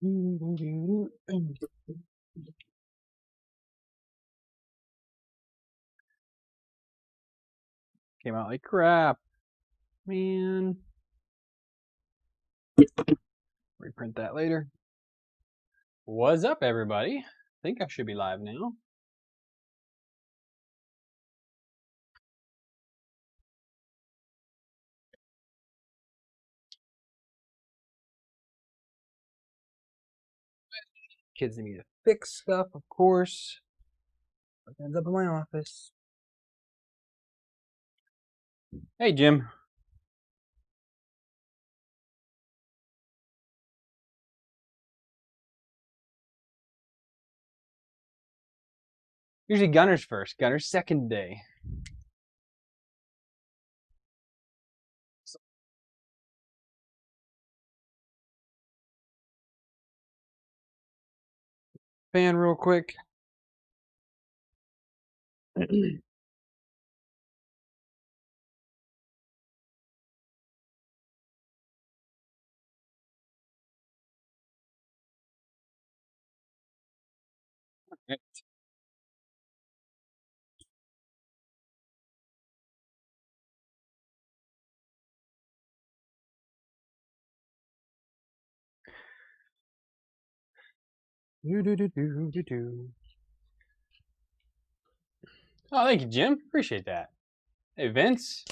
Came out like crap. Man. Reprint that later. What's up, everybody? I think I should be live now. Kids need me to fix stuff, of course. What ends up in my office? Hey, Jim. Usually Gunner's first. Gunner's second day. Fan real quick. Oh, thank you, Jim. Appreciate that. Hey, Vince.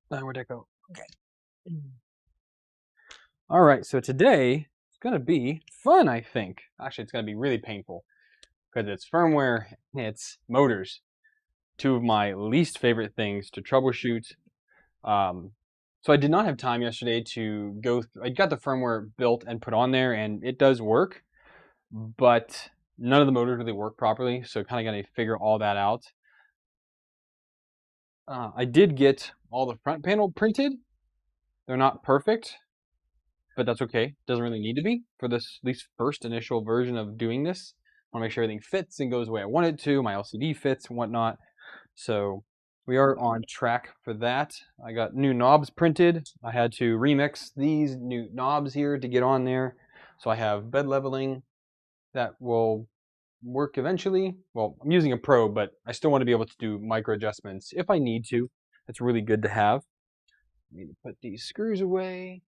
Where'd that go? Okay. All right, so today it's going to be fun, I think. Actually, it's going to be really painful because it's firmware, it's motors. Two of my least favorite things to troubleshoot. So I did not have time yesterday to go I got the firmware built and put on there, and it does work, but none of the motors really work properly, so kind of got to figure all that out. I did get all the front panel printed. They're not perfect, but that's okay. Doesn't really need to be for this at least first initial version of doing this. I want to make sure everything fits and goes the way I want it to. My LCD fits and whatnot. So we are on track for that. I got new knobs printed. I had to remix these new knobs here to get on there. So I have bed leveling that will work eventually. Well, I'm using a Pro, but I still want to be able to do micro adjustments if I need to. It's really good to have. I need to put these screws away.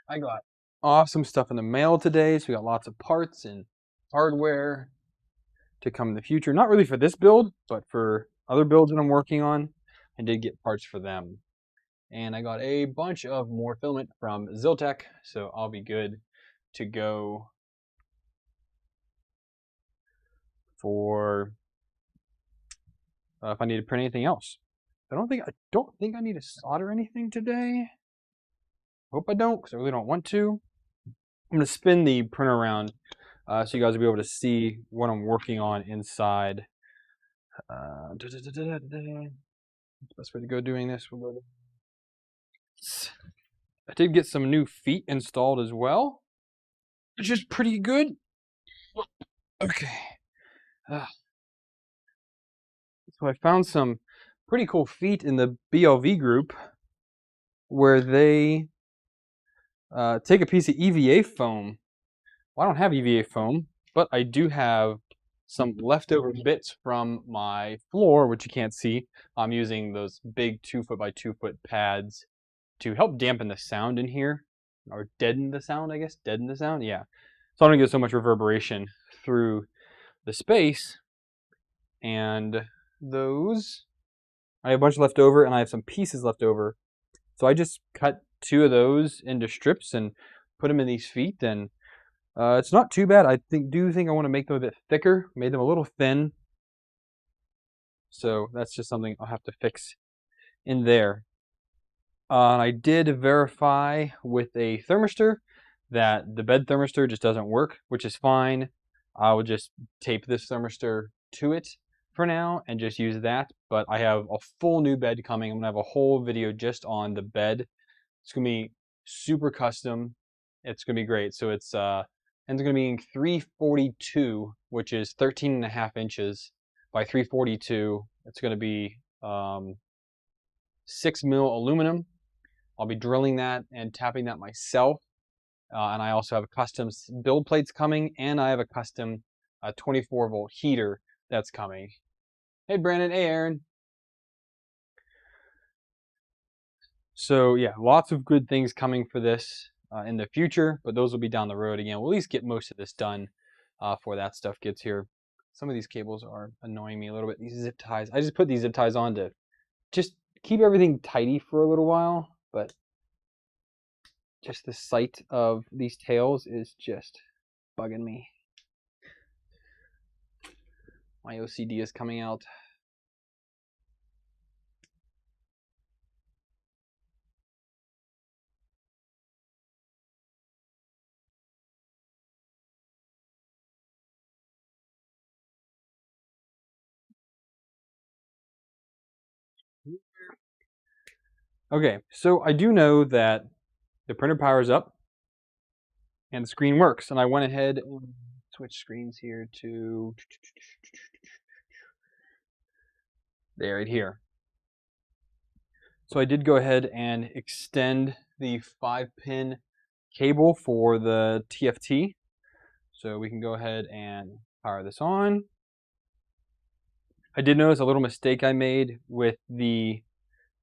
I got awesome stuff in the mail today, so we got lots of parts and hardware to come in the future. Not really for this build, but for other builds that I'm working on. I did get parts for them. And I got a bunch of more filament from Ziltech, so I'll be good to go for if I need to print anything else. I don't think I need to solder anything today. Hope I don't, because I really don't want to. I'm gonna spin the printer around so you guys will be able to see what I'm working on inside. Best way to go doing this. We'll go to... I did get some new feet installed as well, which is pretty good. Okay. So I found some pretty cool feet in the BLV group where they take a piece of EVA foam. Well, I don't have EVA foam, but I do have some leftover bits from my floor, which you can't see. I'm using those big 2-foot by 2-foot pads to help dampen the sound in here, or deaden the sound, I guess. Deaden the sound, yeah. So I don't get so much reverberation through the space. And those, I have a bunch left over, and I have some pieces left over. So I just cut 2 of those into strips and put them in these feet, and it's not too bad. I do think I want to make them a bit thicker. Made them a little thin. So that's just something I'll have to fix in there. I did verify with a thermistor that the bed thermistor just doesn't work, which is fine. I will just tape this thermistor to it for now and just use that. But I have a full new bed coming. I'm gonna have a whole video just on the bed. It's gonna be super custom. It's gonna be great. So it's gonna be in 342, which is 13.5 inches by 342. It's gonna be 6 mil aluminum. I'll be drilling that and tapping that myself. And I also have custom build plates coming, and I have a custom 24-volt heater that's coming. Hey, Brandon. Hey, Aaron. So yeah, lots of good things coming for this in the future, but those will be down the road. Again, we'll at least get most of this done before that stuff gets here. Some of these cables are annoying me a little bit. These zip ties. I just put these zip ties on to just keep everything tidy for a little while, but just the sight of these tails is just bugging me. My OCD is coming out. Okay, so I do know that the printer powers up and the screen works, and I went ahead and switch screens here to there, right here. So I did go ahead and extend the 5-pin cable for the TFT. So we can go ahead and power this on. I did notice a little mistake I made with the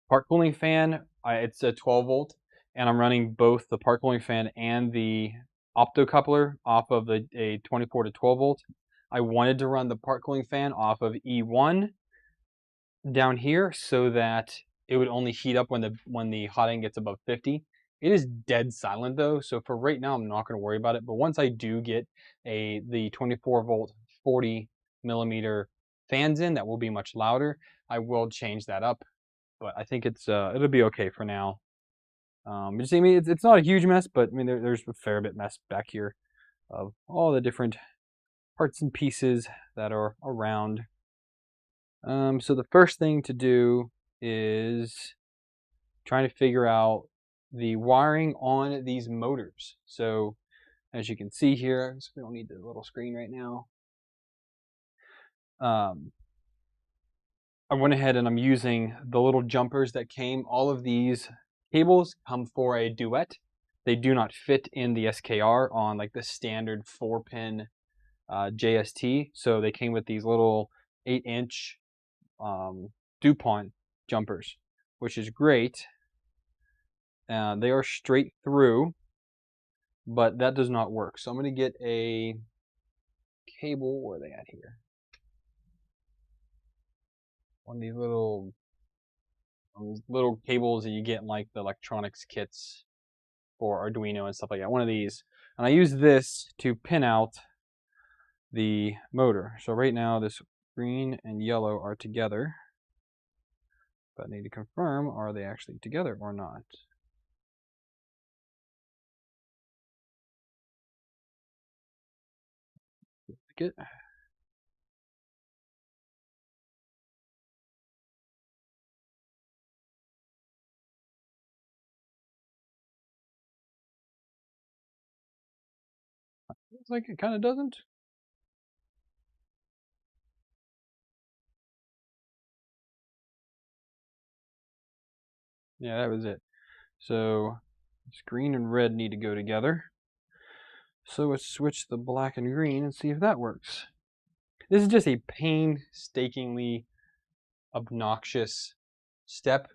part cooling fan. It's a 12 volt, and I'm running both the part cooling fan and the optocoupler off of a 24 to 12 volt. I wanted to run the part cooling fan off of E1 down here so that it would only heat up when the hot end gets above 50. It is dead silent though, so for right now I'm not going to worry about it. But once I do get the 24 volt 40 millimeter fans in, that will be much louder. I will change that up, but I think it'll be okay for now. I mean, it's not a huge mess, but I mean there's a fair bit mess back here of all the different parts and pieces that are around. So the first thing to do is trying to figure out the wiring on these motors. So as you can see here, so we don't need the little screen right now. I went ahead and I'm using the little jumpers that came. All of these cables come for a duet. They do not fit in the SKR on like the standard 4-pin JST. So they came with these little 8-inch DuPont jumpers, which is great. They are straight through, but that does not work. So I'm going to get a cable. Where are they at here? One of these little cables that you get in like the electronics kits for Arduino and stuff like that. One of these. And I use this to pin out the motor. So right now this green and yellow are together. But I need to confirm, are they actually together or not? It. Looks like it kind of doesn't. Yeah, that was it. So this green and red need to go together. So let's switch the black and green and see if that works. This is just a painstakingly obnoxious step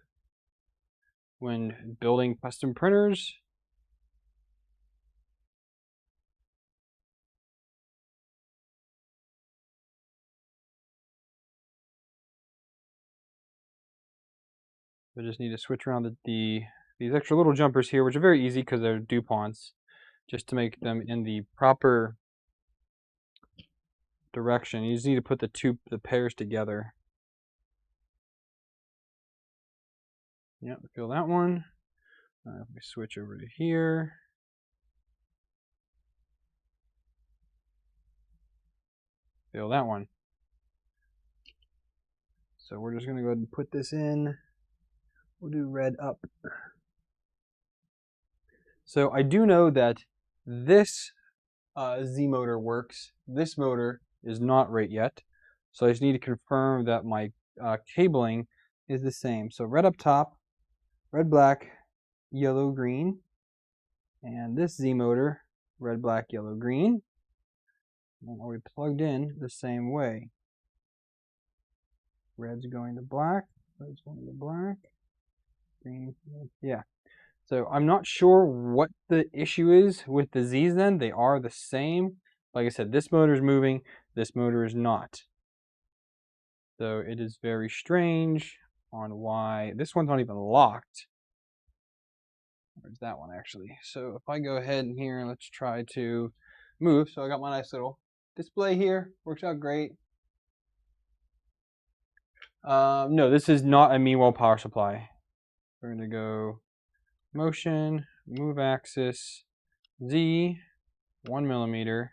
when building custom printers. I just need to switch around these extra little jumpers here, which are very easy because they're DuPonts, just to make them in the proper direction. You just need to put the pairs together. Yep, feel that one. If we switch over to here. Feel that one. So we're just going to go ahead and put this in. We'll do red up. So I do know that this Z motor works. This motor is not right yet. So I just need to confirm that my cabling is the same. So red up top, red black, yellow, green. And this Z motor, red, black, yellow, green. And are we plugged in the same way? Red's going to black, red's going to black, green, yeah. So I'm not sure what the issue is with the Z's then. They are the same. Like I said, this motor is moving, this motor is not. So it is very strange on why this one's not even locked. Where's that one actually? So if I go ahead in here and let's try to move. So I got my nice little display here. Works out great. No, this is not a Meanwhile power supply. We're going to go motion, move axis, Z, 1 millimeter.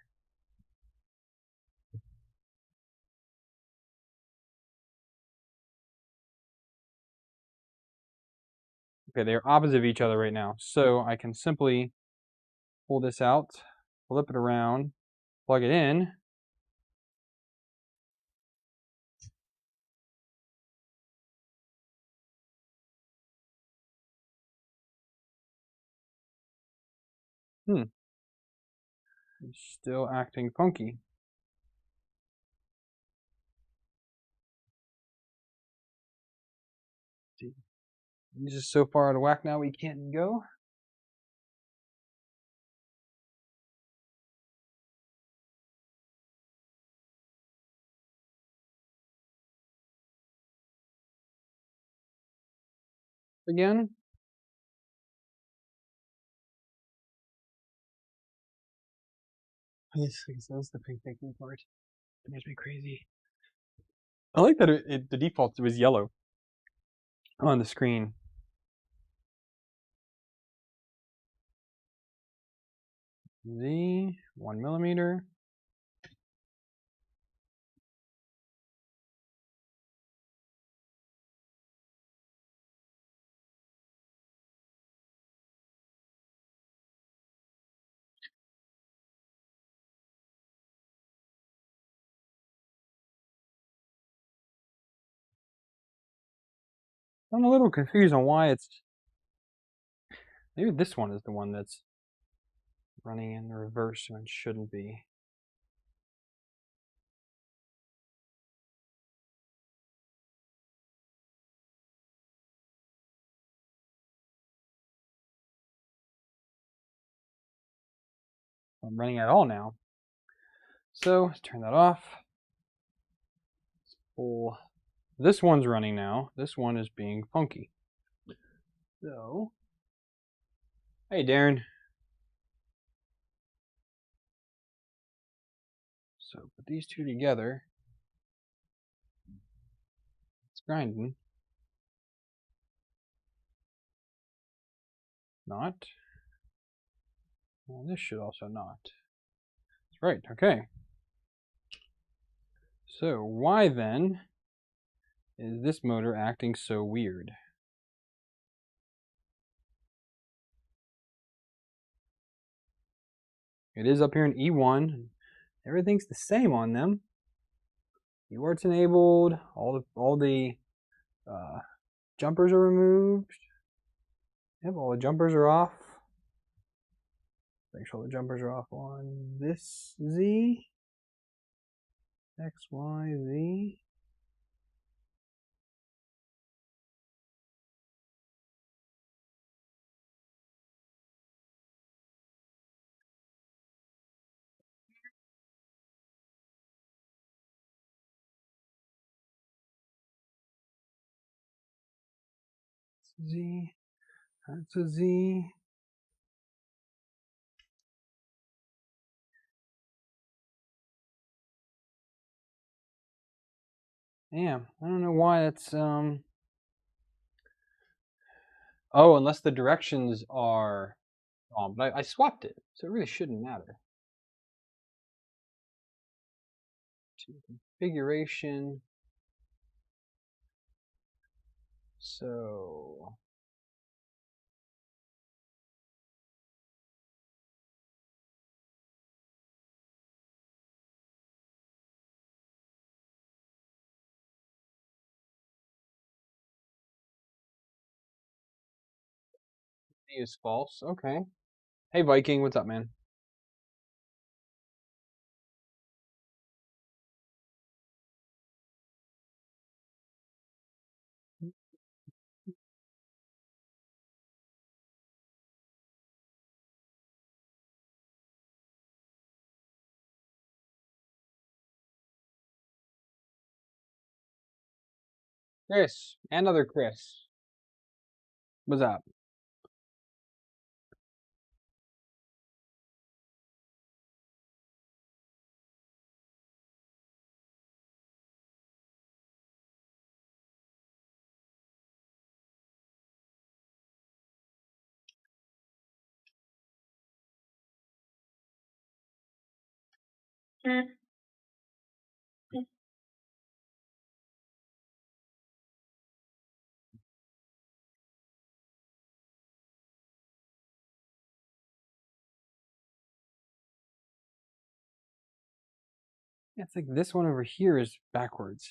Okay, they are opposite of each other right now. So I can simply pull this out, flip it around, plug it in. It's still acting funky. He's just so far out of whack now we can't go. Again. Yes, that's the pink part. It makes me crazy. I like that the default was yellow on the screen. Z, 1 millimeter. I'm a little confused on why it's... Maybe this one is the one that's running in the reverse and it shouldn't be. I'm running at all now. So let's turn that off. Let's pull. This one's running now. This one is being funky. So, hey Darren. So put these two together. It's grinding. Not. Well, this should also not. That's right, okay. So why then is this motor acting so weird? It is up here in E1. Everything's the same on them. UART's enabled. All the jumpers are removed. Yep, all the jumpers are off. Make sure the jumpers are off on this Z. X, Y, Z. Z. That's a Z. Yeah, I don't know why that's oh, unless the directions are wrong. But I swapped it, so it really shouldn't matter. To configuration. So is false. Okay. Hey, Viking, what's up, man? Chris, another Chris. What's up? It's like this one over here is backwards.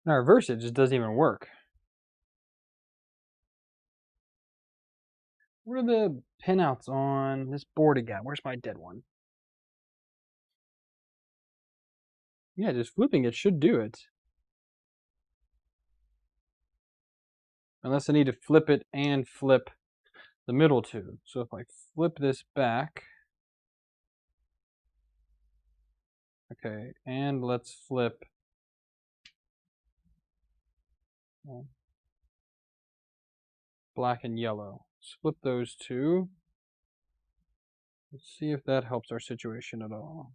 Now reverse it just doesn't even work. What are the pinouts on this board again? Where's my dead one? Yeah, just flipping it should do it. Unless I need to flip it and flip the middle two. So if I flip this back, okay, and let's flip black and yellow. Let's flip those two. Let's see if that helps our situation at all.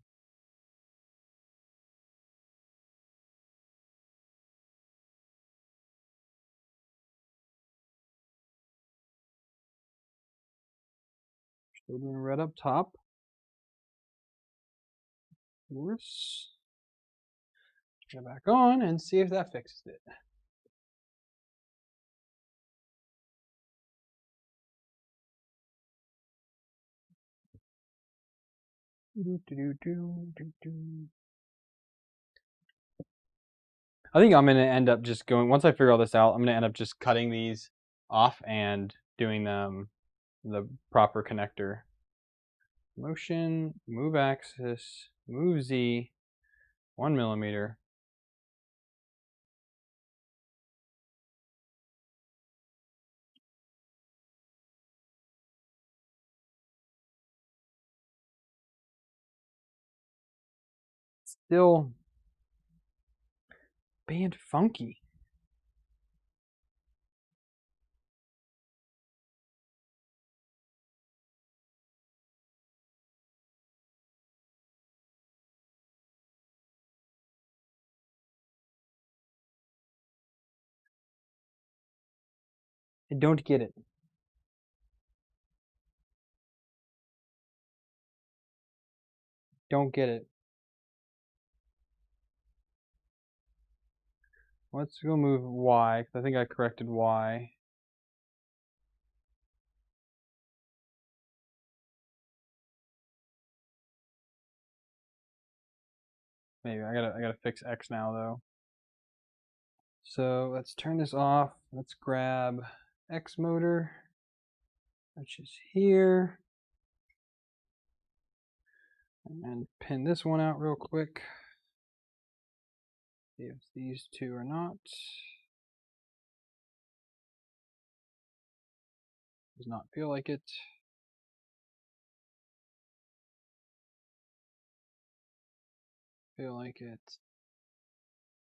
Still doing red up top. Whoops. Go back on and see if that fixes it. I think I'm going to end up just going, once I figure all this out, I'm going to end up just cutting these off and doing them the proper connector. Motion, move axis, move Z, 1 millimeter. Still being funky. I don't get it. Don't get it. Let's go move Y, because I think I corrected Y. Maybe I gotta fix X now though. So let's turn this off. Let's grab X motor, which is here. And pin this one out real quick. See if these two are not. Does not feel like it. Feel like it.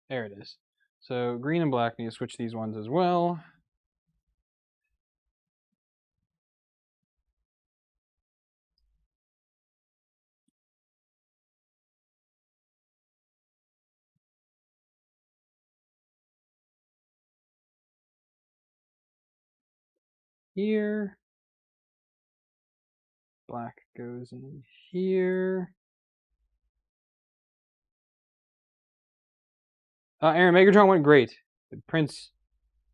There it is. So green and black need to switch these ones as well. Here. Black goes in here. Aaron, Megatron went great. The print's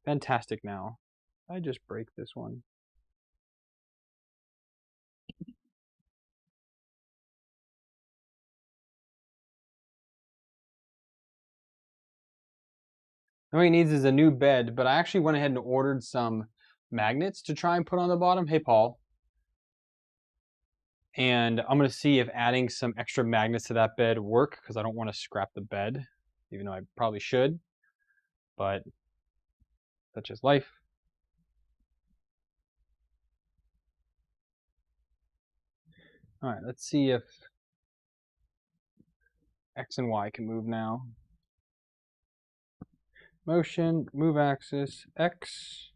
fantastic now. I just break this one. What he needs is a new bed, but I actually went ahead and ordered some magnets to try and put on the bottom. Hey, Paul. And I'm going to see if adding some extra magnets to that bed work, because I don't want to scrap the bed, even though I probably should. But that's just life. All right, let's see if X and Y can move now. Motion, move axis, X.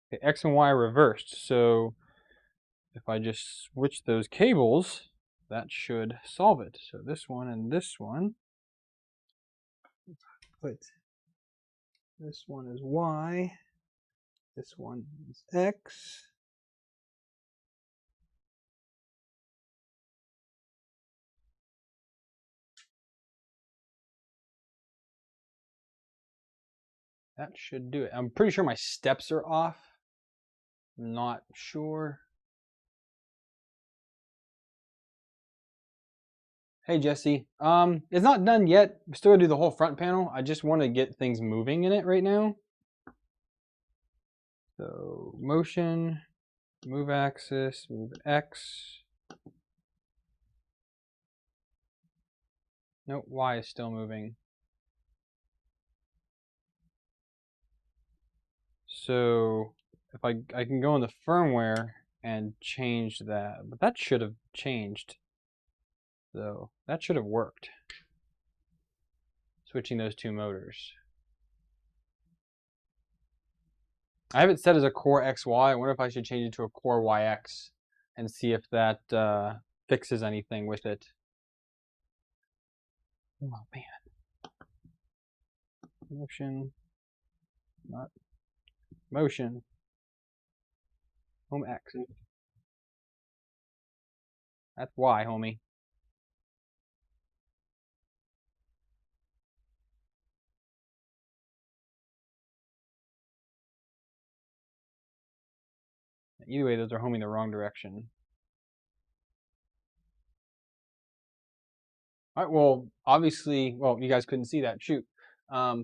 Okay, X and Y are reversed, so if I just switch those cables, that should solve it. So this one and this one. Put this one is Y, this one is X. That should do it. I'm pretty sure my steps are off. I'm not sure. Hey Jesse, it's not done yet. We still gotta do the whole front panel. I just want to get things moving in it right now. So motion, move axis, move X. Nope, Y is still moving. So if I can go in the firmware and change that, but that should have changed. So that should have worked. Switching those two motors. I have it set as a core XY. I wonder if I should change it to a core YX and see if that fixes anything with it. Oh man. Motion. Not motion. Home X. That's Y, homie. Either way, those are homing the wrong direction. All right, well, obviously, well, you guys couldn't see that. Shoot. But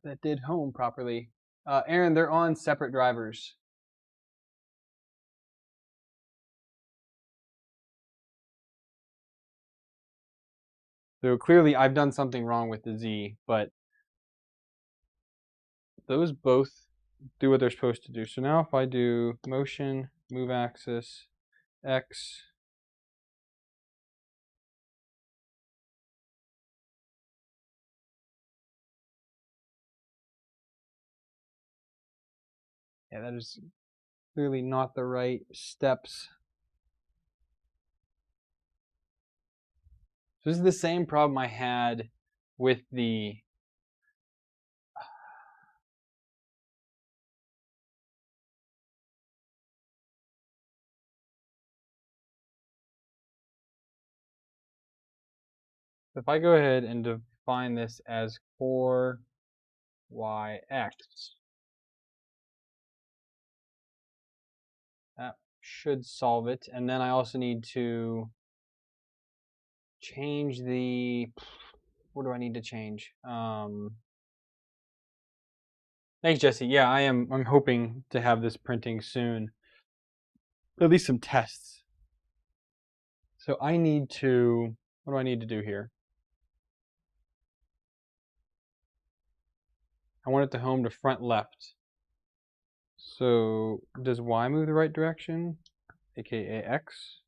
that did home properly. Aaron, they're on separate drivers. So clearly I've done something wrong with the Z, but those both do what they're supposed to do. So now if I do motion, move axis, X, yeah, that is clearly not the right steps. So this is the same problem I had with the if I go ahead and define this as core YX, that should solve it. And then I also need to change the, what do I need to change? Thanks, Jesse. Yeah, I'm hoping to have this printing soon. At least some tests. So I need to, what do I need to do here? I want it to home to front left. So does Y move the right direction? AKA X?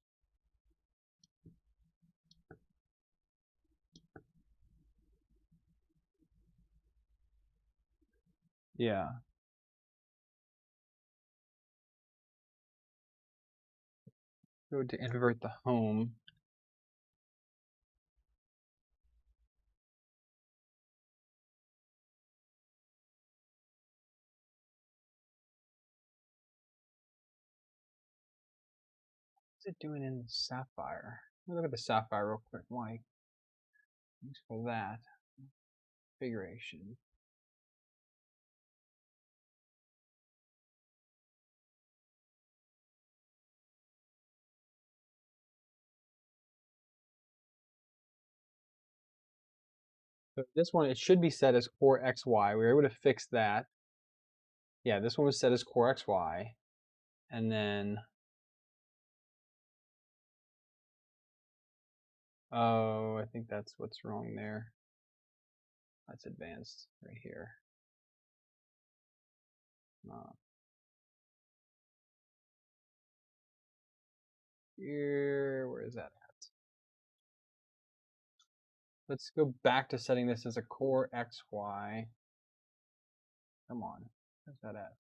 Yeah. Go to invert the home. What's it doing in Sapphire? Look at the sapphire real quick. Why? Thanks for that. Configuration. So this one, it should be set as core XY. We were able to fix that. Yeah, this one was set as core XY. And then, oh, I think that's what's wrong there. That's advanced right here. Here, where is that at? Let's go back to setting this as a core XY. Come on, where's that at?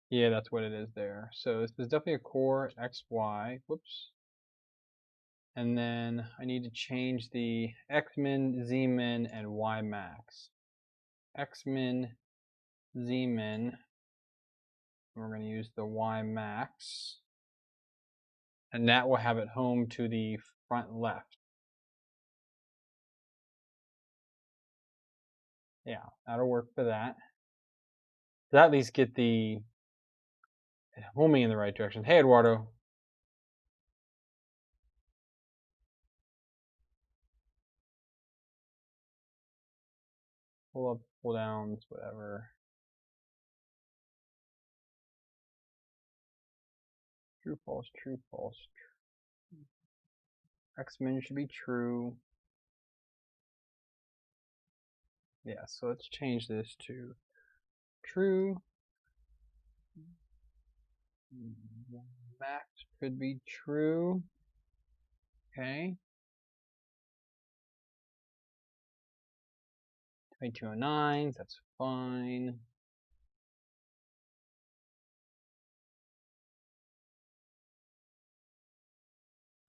Yeah, that's what it is there. So this is definitely a core XY. Whoops. And then I need to change the Xmin, Zmin, and Ymax. Xmin, Zmin. We're going to use the Ymax. And that will have it home to the front left. Yeah, that'll work for that. That at least get the homing in the right direction. Hey, Eduardo. Pull up, pull downs, whatever. True, false, true, false. Xmin should be true. Yeah, so let's change this to true. Max could be true. Okay. 2209s, that's fine.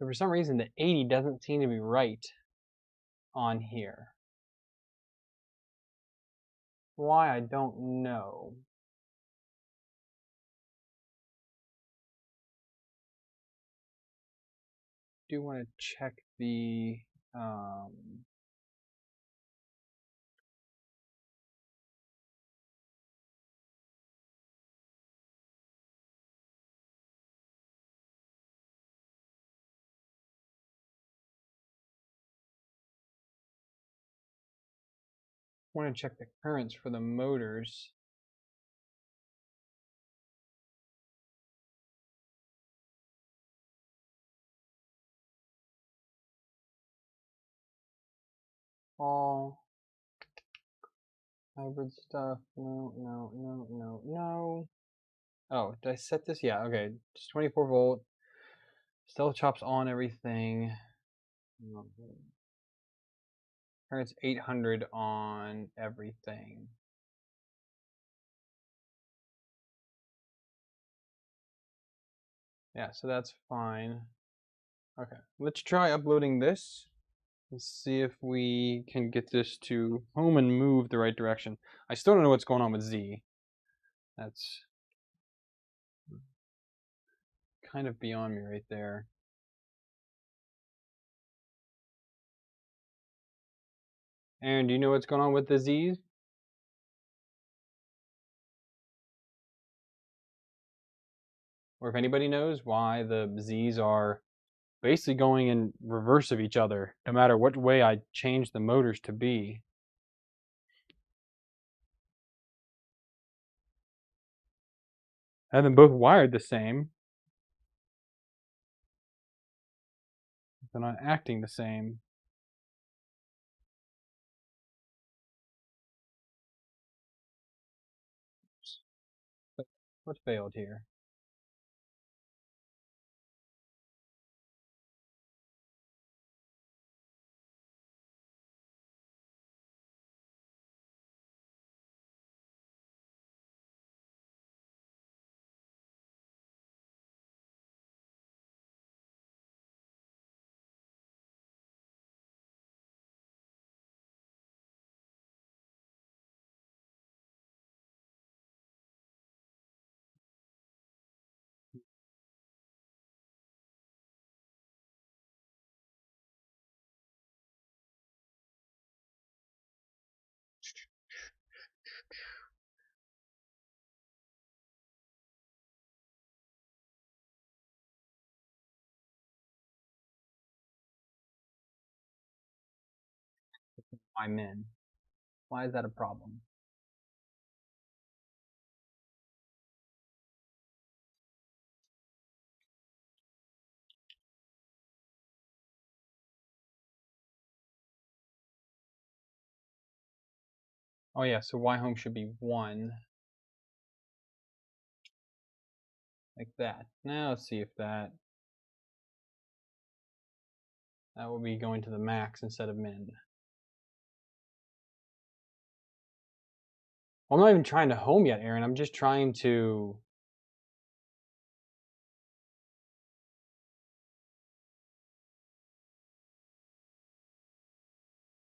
But for some reason, the 80 doesn't seem to be right on here. Why, I don't know. Do want to check the want to check the currents for the motors. All hybrid stuff. No, no, no, no, no. Oh, did I set this? Yeah, okay. Just 24 volt. Still chops on everything. Current's 800 on everything. Yeah, so that's fine. Okay, let's try uploading this. Let's see if we can get this to home and move the right direction. I still don't know what's going on with Z. That's kind of beyond me right there. Aaron, do you know what's going on with the Z's? Or if anybody knows why the Z's are basically going in reverse of each other, no matter what way I change the motors to be. I have them both wired the same. They're not acting the same. What failed here? Y min. Why is that a problem? Oh yeah, so Y home should be 1. Like that. Now let's see if that will be going to the max instead of min. Well, I'm not even trying to home yet, Aaron. I'm just trying to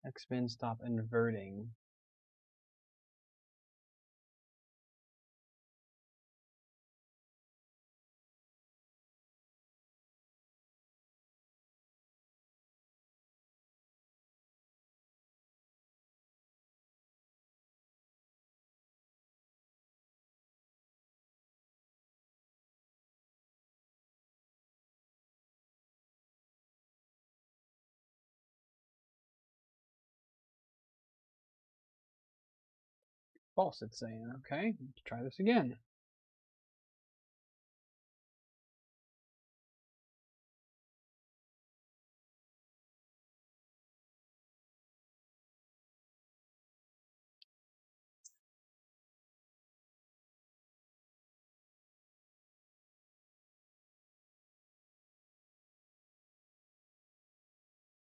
X-min stop inverting. False, it's saying. Okay, let's try this again.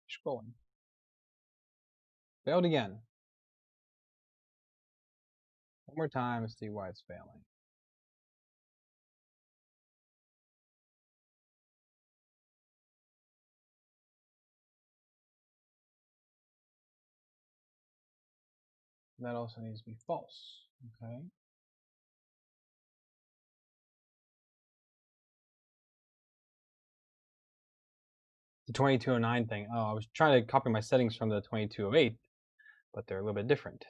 Scrolling. Failed again. One more time and see why it's failing. That also needs to be false. Okay. The 2209 thing. Oh, I was trying to copy my settings from the 2208, but they're a little bit different.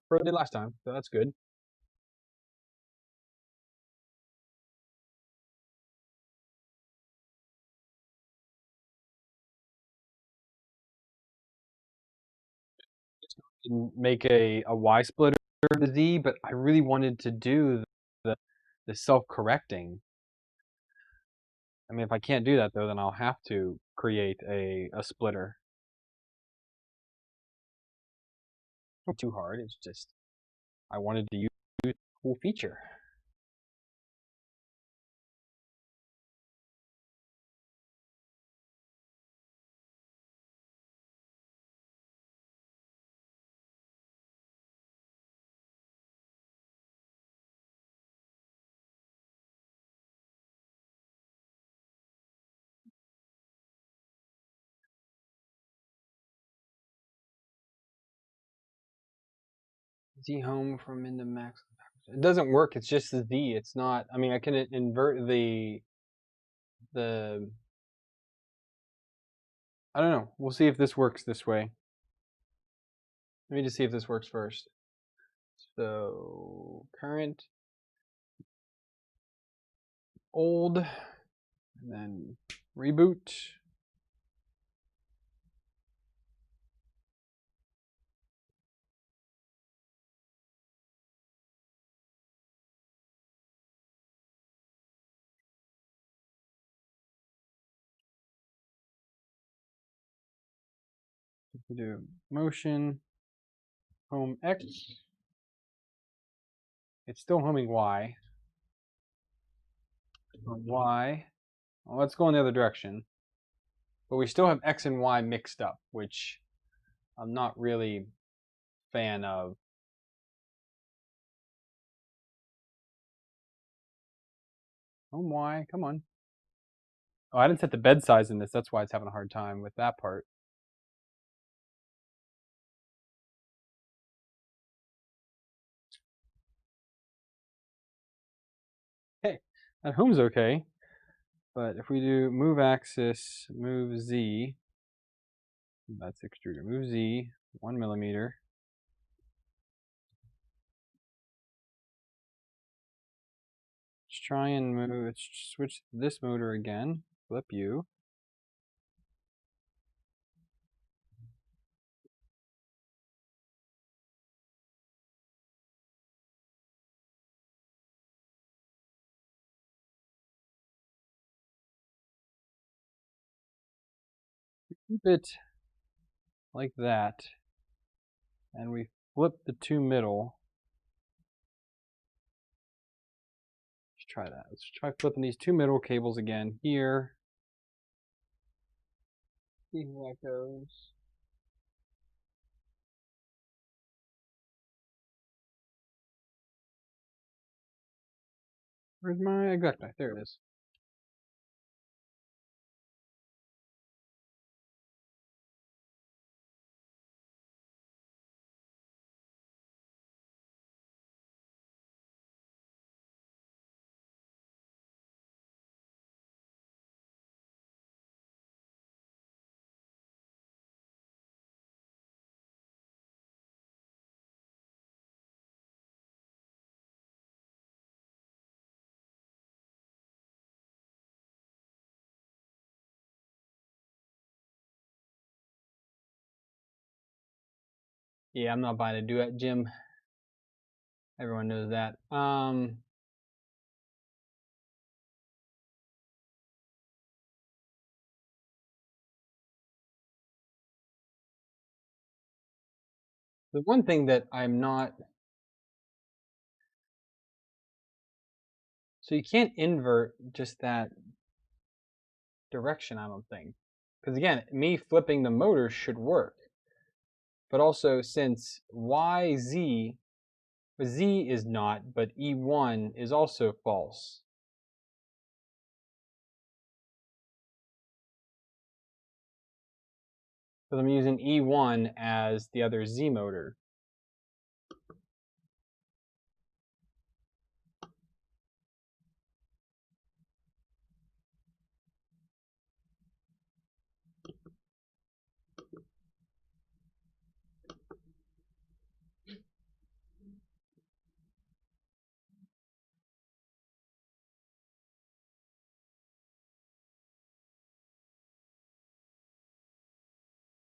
What I did last time, so that's good. Didn't make a Y splitter of the Z, but I really wanted to do the self-correcting. I mean, if I can't do that though, then I'll have to create a splitter. Not too hard. It's just I wanted to use a cool feature. Z home from into max. It doesn't work. It's just the Z. It's not. I mean, I can invert the. I don't know. We'll see if this works this way. Let me just see if this works first. So current, old, and then reboot. Do motion, home X. It's still homing Y. Y. Well, let's go in the other direction. But we still have X and Y mixed up, which I'm not really a fan of. Home Y, come on. Oh, I didn't set the bed size in this. That's why it's having a hard time with that part. Hey, that home's okay. But if we do move axis, move Z, that's extruder. Move Z, 1 millimeter. Let's try and move, let's switch this motor again. Flip U. Keep it like that. And we flip the two middle. Let's try that. Let's try flipping these two middle cables again here. See how that goes. Where's my exact knife? There it is. Yeah, I'm not buying a duet, Jim. Everyone knows that. The one thing that I'm not, so you can't invert just that direction, I don't think. Because again, me flipping the motor should work. But also since YZ, Z is not, but E1 is also false. Because I'm using E1 as the other Z motor.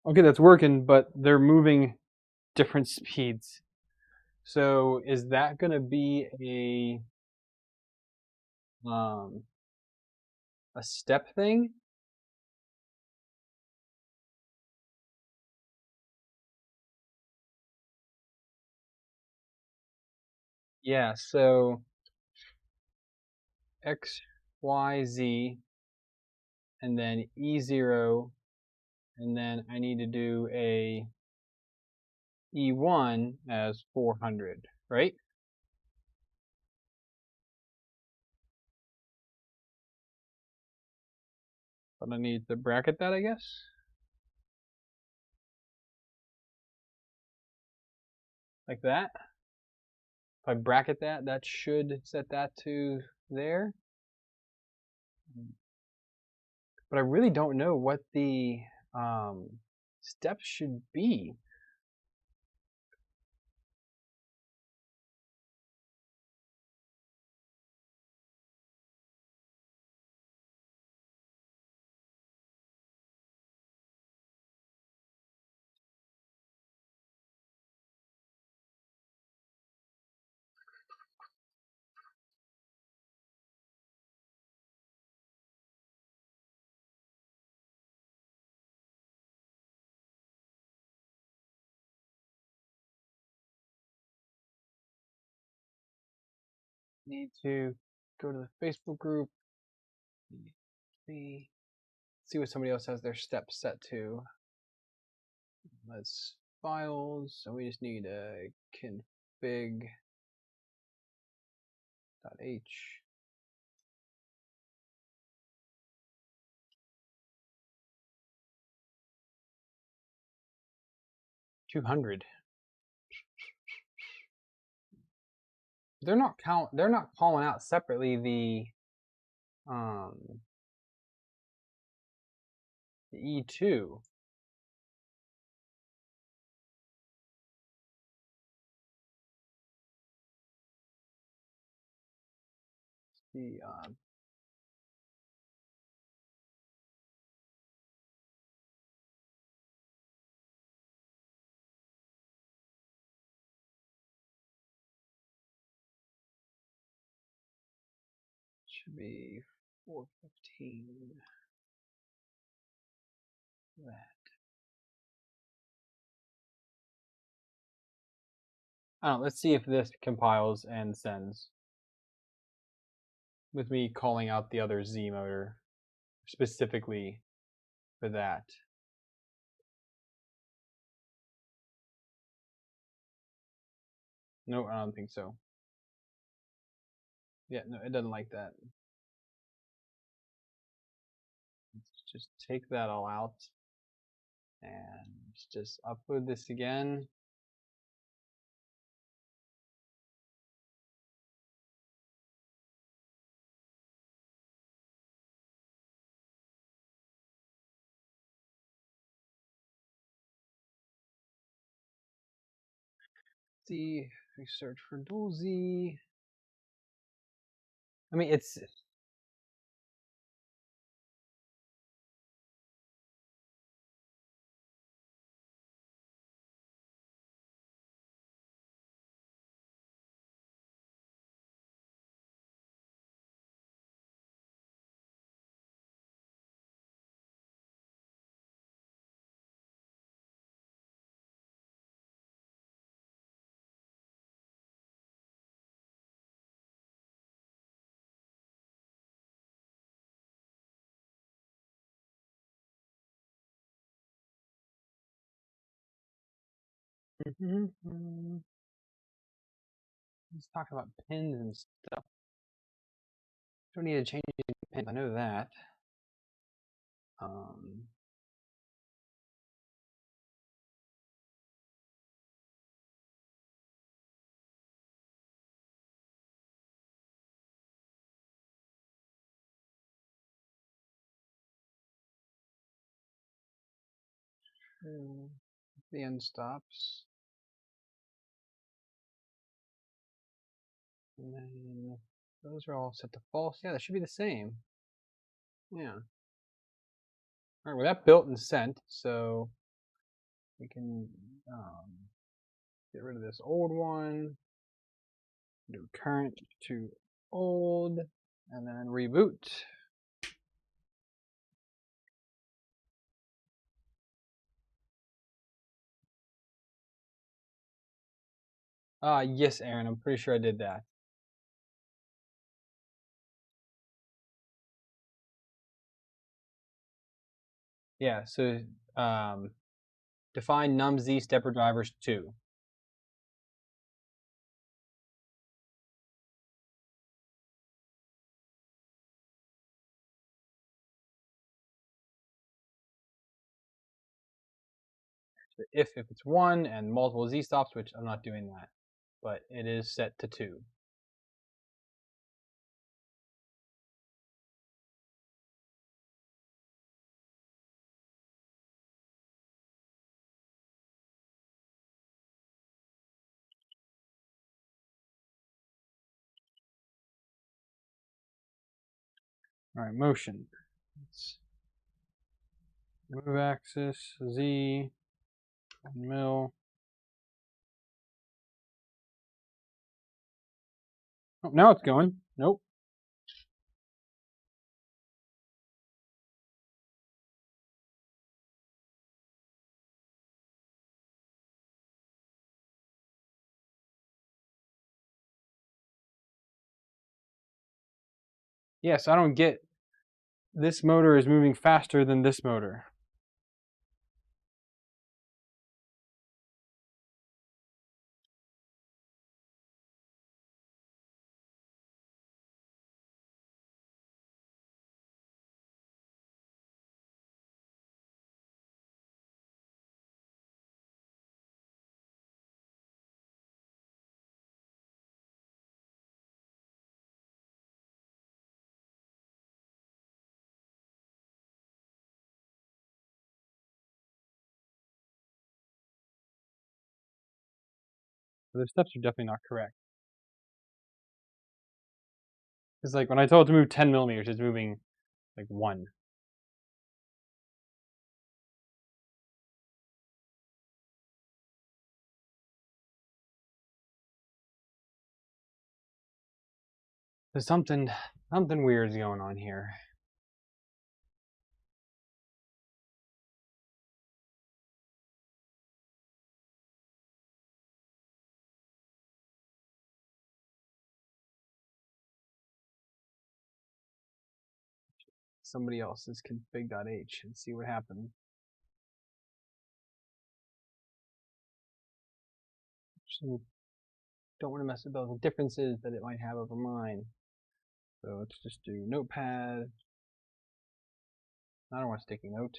Okay, that's working, but they're moving different speeds. So is that going to be a step thing? Yeah, so X, Y, Z, and then E0, and then I need to do a E1 as 400, right? But I need to bracket that, I guess. Like that. If I bracket that, that should set that to there. But I really don't know what the steps should be. Need to go to the Facebook group, see what somebody else has their steps set to. Let's files, so we just need a config.h. 200. They're not calling out separately the E2. The should be 415. That. I don't know, let's see if this compiles and sends with me calling out the other Z motor specifically for that. No, I don't think so. Yeah, no, it doesn't like that. Let's just take that all out and just upload this again. See, we search for dual Z. I mean, it's let's talk about pins and stuff. Don't need to change any pins. I know that. The end stops. And then those are all set to false. Yeah, that should be the same. Yeah. All right, well, that built and sent, so we can get rid of this old one, do current to old, and then reboot. Yes, Aaron, I'm pretty sure I did that. Yeah, so define num-z stepper drivers 2. So if it's 1 and multiple z stops, which I'm not doing that, but it is set to 2. All right, motion. Let's move axis, z, mil. Oh, now it's going. Nope. Yes, I don't get this motor is moving faster than this motor. The steps are definitely not correct. It's like when I told it to move 10 millimeters, it's moving like 1. There's something weird is going on here. Somebody else's config.h and see what happens. Actually, don't want to mess with those differences that it might have over mine. So let's just do notepad. I don't want a sticky note.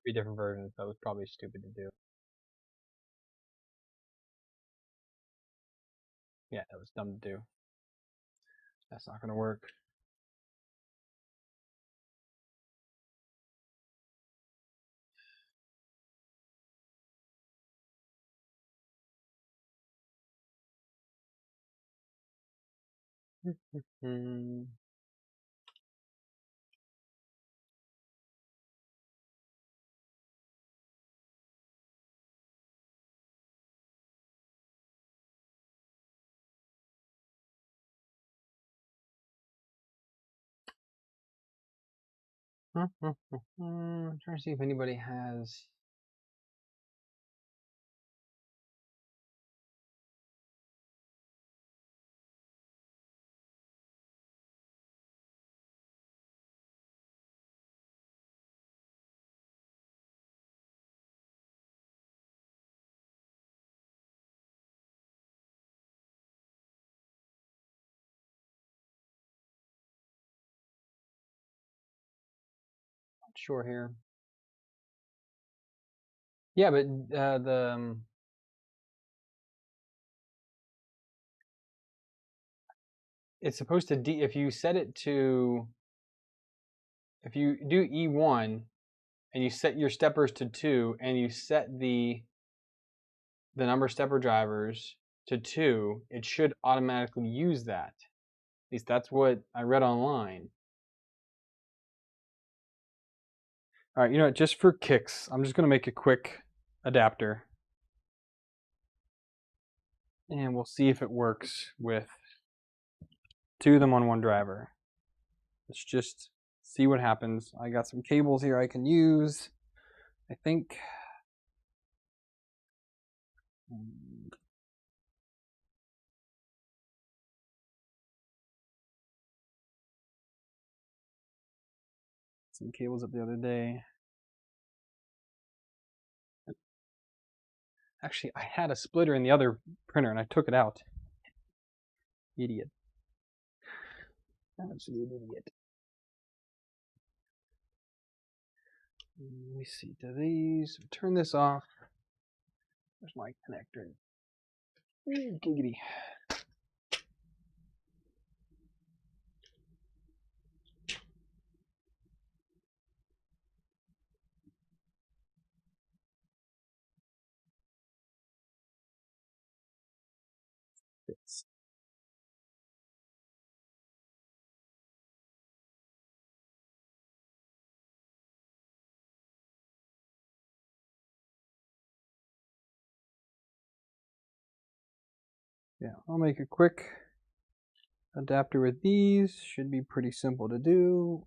Three different versions. That was probably stupid to do. Yeah, that was dumb to do. That's not going to work. I'm trying to see if anybody has. Not sure here. Yeah, but it's supposed to if you set it to, if you do E1 and you set your steppers to 2 and you set the number of stepper drivers to 2, it should automatically use that. At least that's what I read online. All right, you know what, just for kicks, I'm just going to make a quick adapter. And we'll see if it works with 2 of them on one driver. Let's just see what happens. I got some cables here I can use, I think. Some cables up the other day. Actually, I had a splitter in the other printer and I took it out. Idiot. Absolute idiot. Let me see. Do these turn this off? There's my connector. Giggity. Fits. Yeah, I'll make a quick adapter with these. Should be pretty simple to do.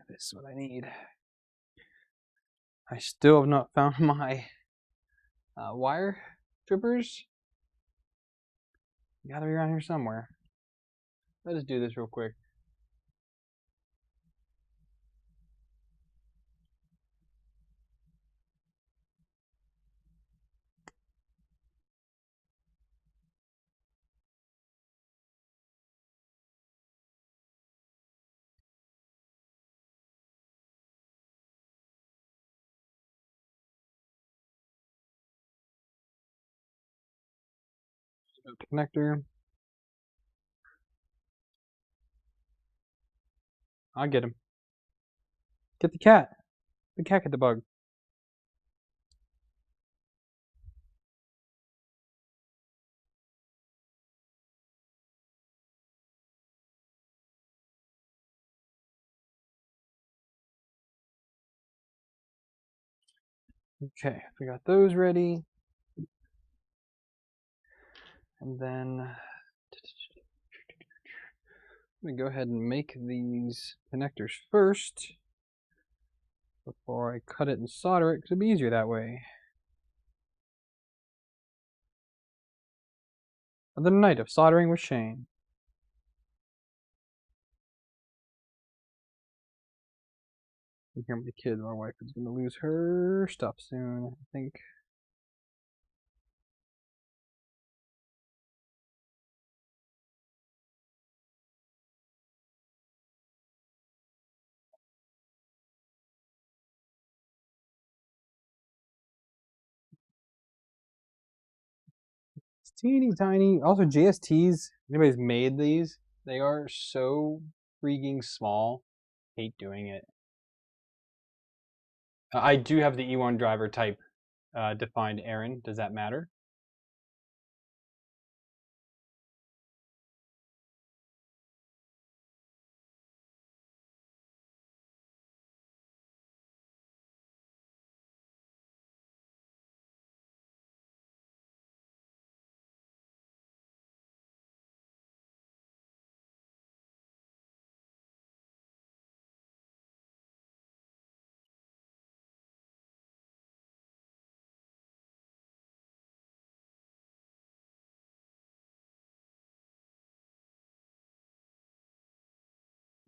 This is what I need. I still have not found my wire strippers. Gotta be around here somewhere. Let us do this real quick. Connector. I'll get him. Get the cat. The cat get the bug. Okay, we got those ready. And then I'm going to go ahead and make these connectors first before I cut it and solder it, because it'll be easier that way. The night of soldering with Shane. You hear the kids, my wife is going to lose her stuff soon, I think. It's teeny tiny. Also, JSTs, if anybody's made these, they are so freaking small. Hate doing it. I do have the E1 driver type defined, Aaron. Does that matter?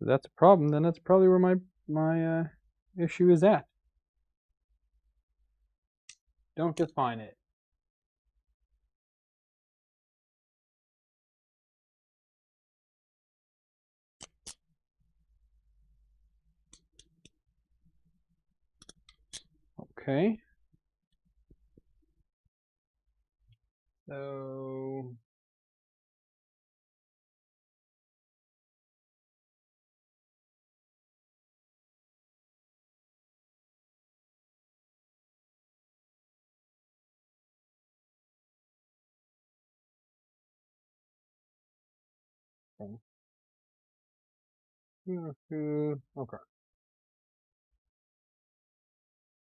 If that's a problem, then that's probably where my issue is at. Don't define it. Okay. So okay.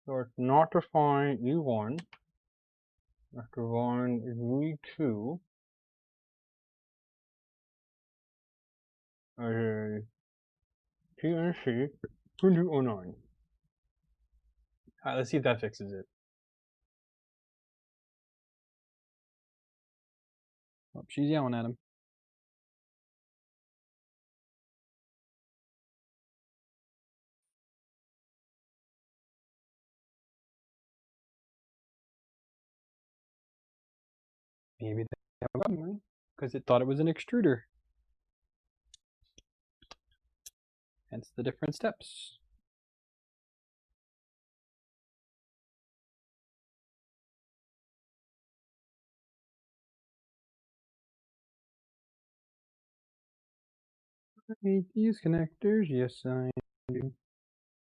So it's not defined E1. It's defined V2 as a TNC 2209. Alright, let's see if that fixes it. Oh, she's yelling at him. Maybe they have a problem because it thought it was an extruder. Hence the different steps. I need to use connectors. Yes, I do.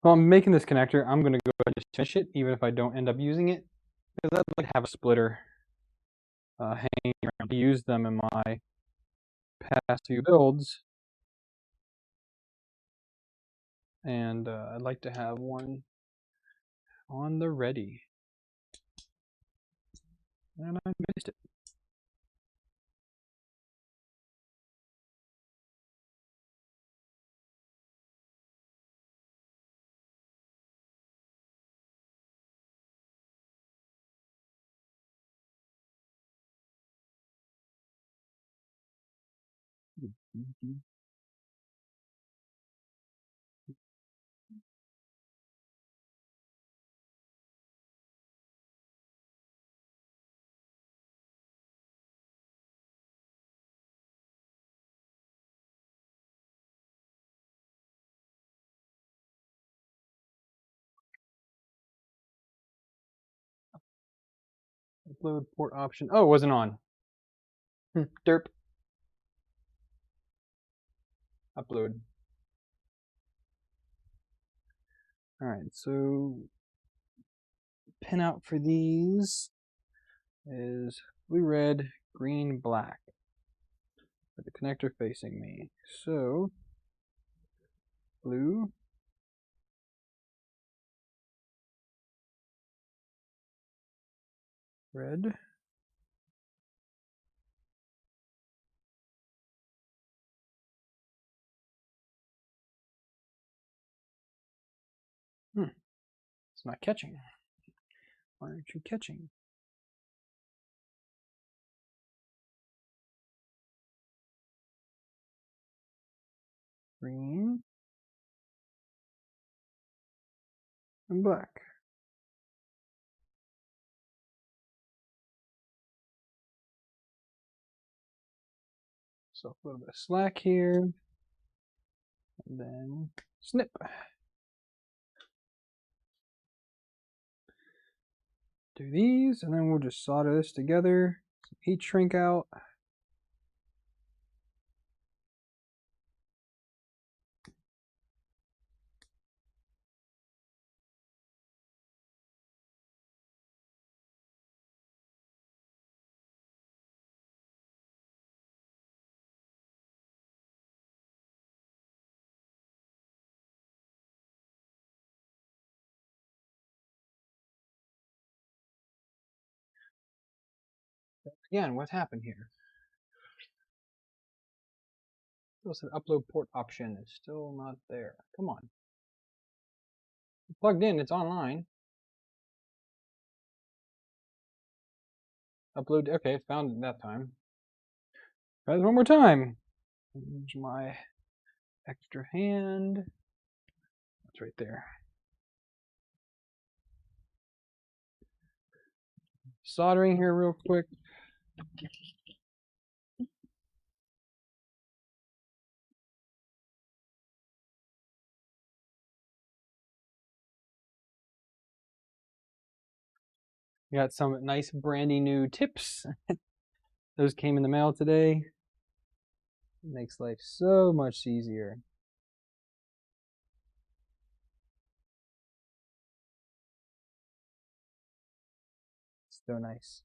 Well, I'm making this connector. I'm going to go ahead and just finish it, even if I don't end up using it. Because I'd like to have a splitter hanging around. I use them in my past few builds. And I'd like to have one on the ready. And I missed it. Upload port option. Oh, it wasn't on. Derp. Upload. Alright, so pinout for these is blue, red, green, black. With the connector facing me. So blue, red, it's not catching. Why aren't you catching? Green and black. So a little bit of slack here, and then snip. Do these, and then we'll just solder this together. Some heat shrink out. Again, what happened here? Still said upload port option is still not there. Come on. It's plugged in, it's online. Upload, okay, found it that time. Try this one more time. Here's my extra hand. That's right there. Soldering here real quick. Got some nice brandy new tips. Those came in the mail today. It makes life so much easier. So nice.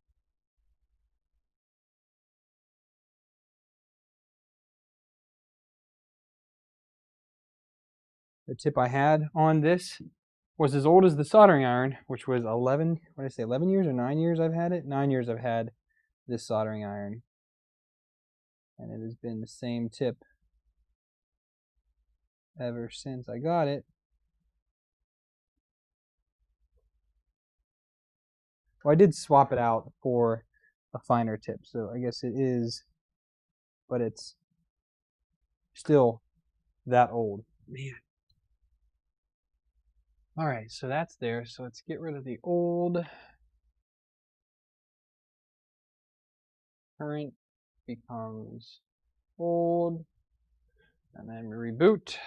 The tip I had on this was as old as the soldering iron, which was 11, what did I say, 11 years or 9 years I've had it? 9 years I've had this soldering iron. And it has been the same tip ever since I got it. Well, I did swap it out for a finer tip, so I guess it is, but it's still that old. Man. All right, so that's there. So let's get rid of the old. Current becomes old, and then we reboot.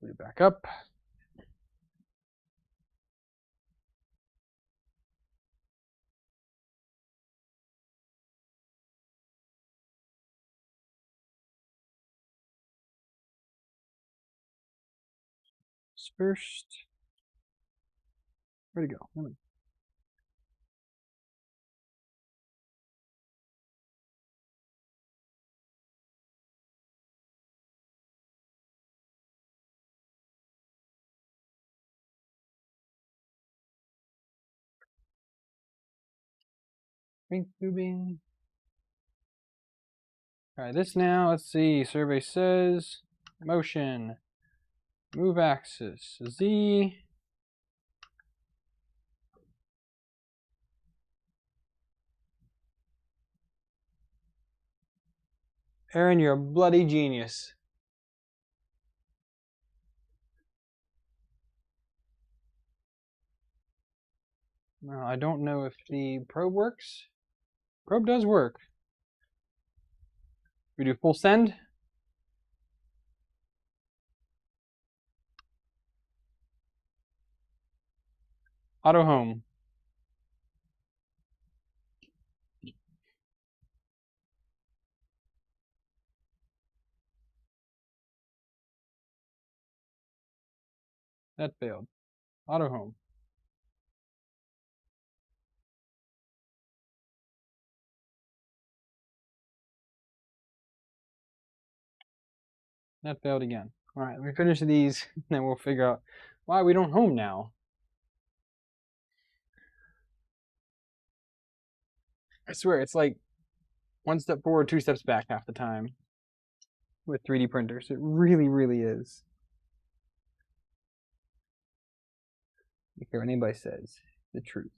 Boot it back up. First, where'd it go? Ring tubing. Try this now. Let's see. Survey says motion, move axis, Z. Aaron, you're a bloody genius. Now, I don't know if the probe works. Probe does work. We do full send. Auto home. That failed. Auto home. That failed again. All right, let me finish these, then we'll figure out why we don't home now. I swear, it's like one step forward, two steps back half the time with 3D printers. It really, really is. I don't care what anybody says. The truth.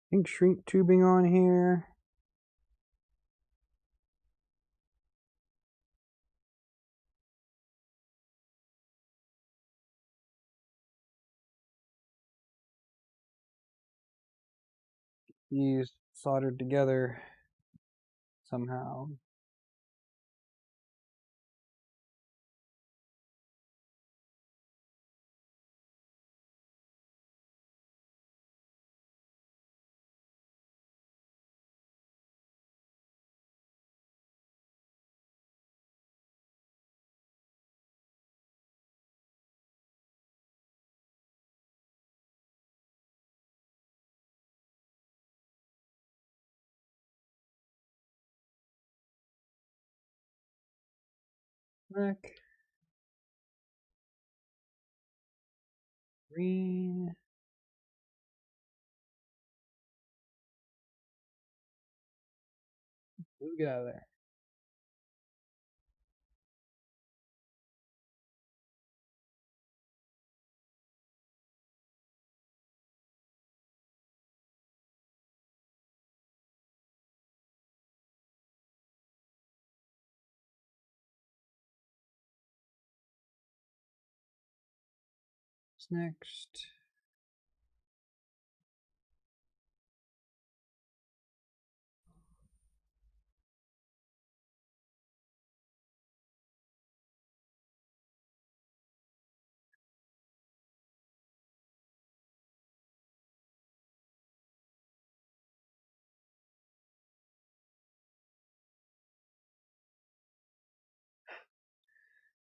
I think shrink tubing on here. These soldered together somehow. Black. Green. Blue, get out of there. What's next?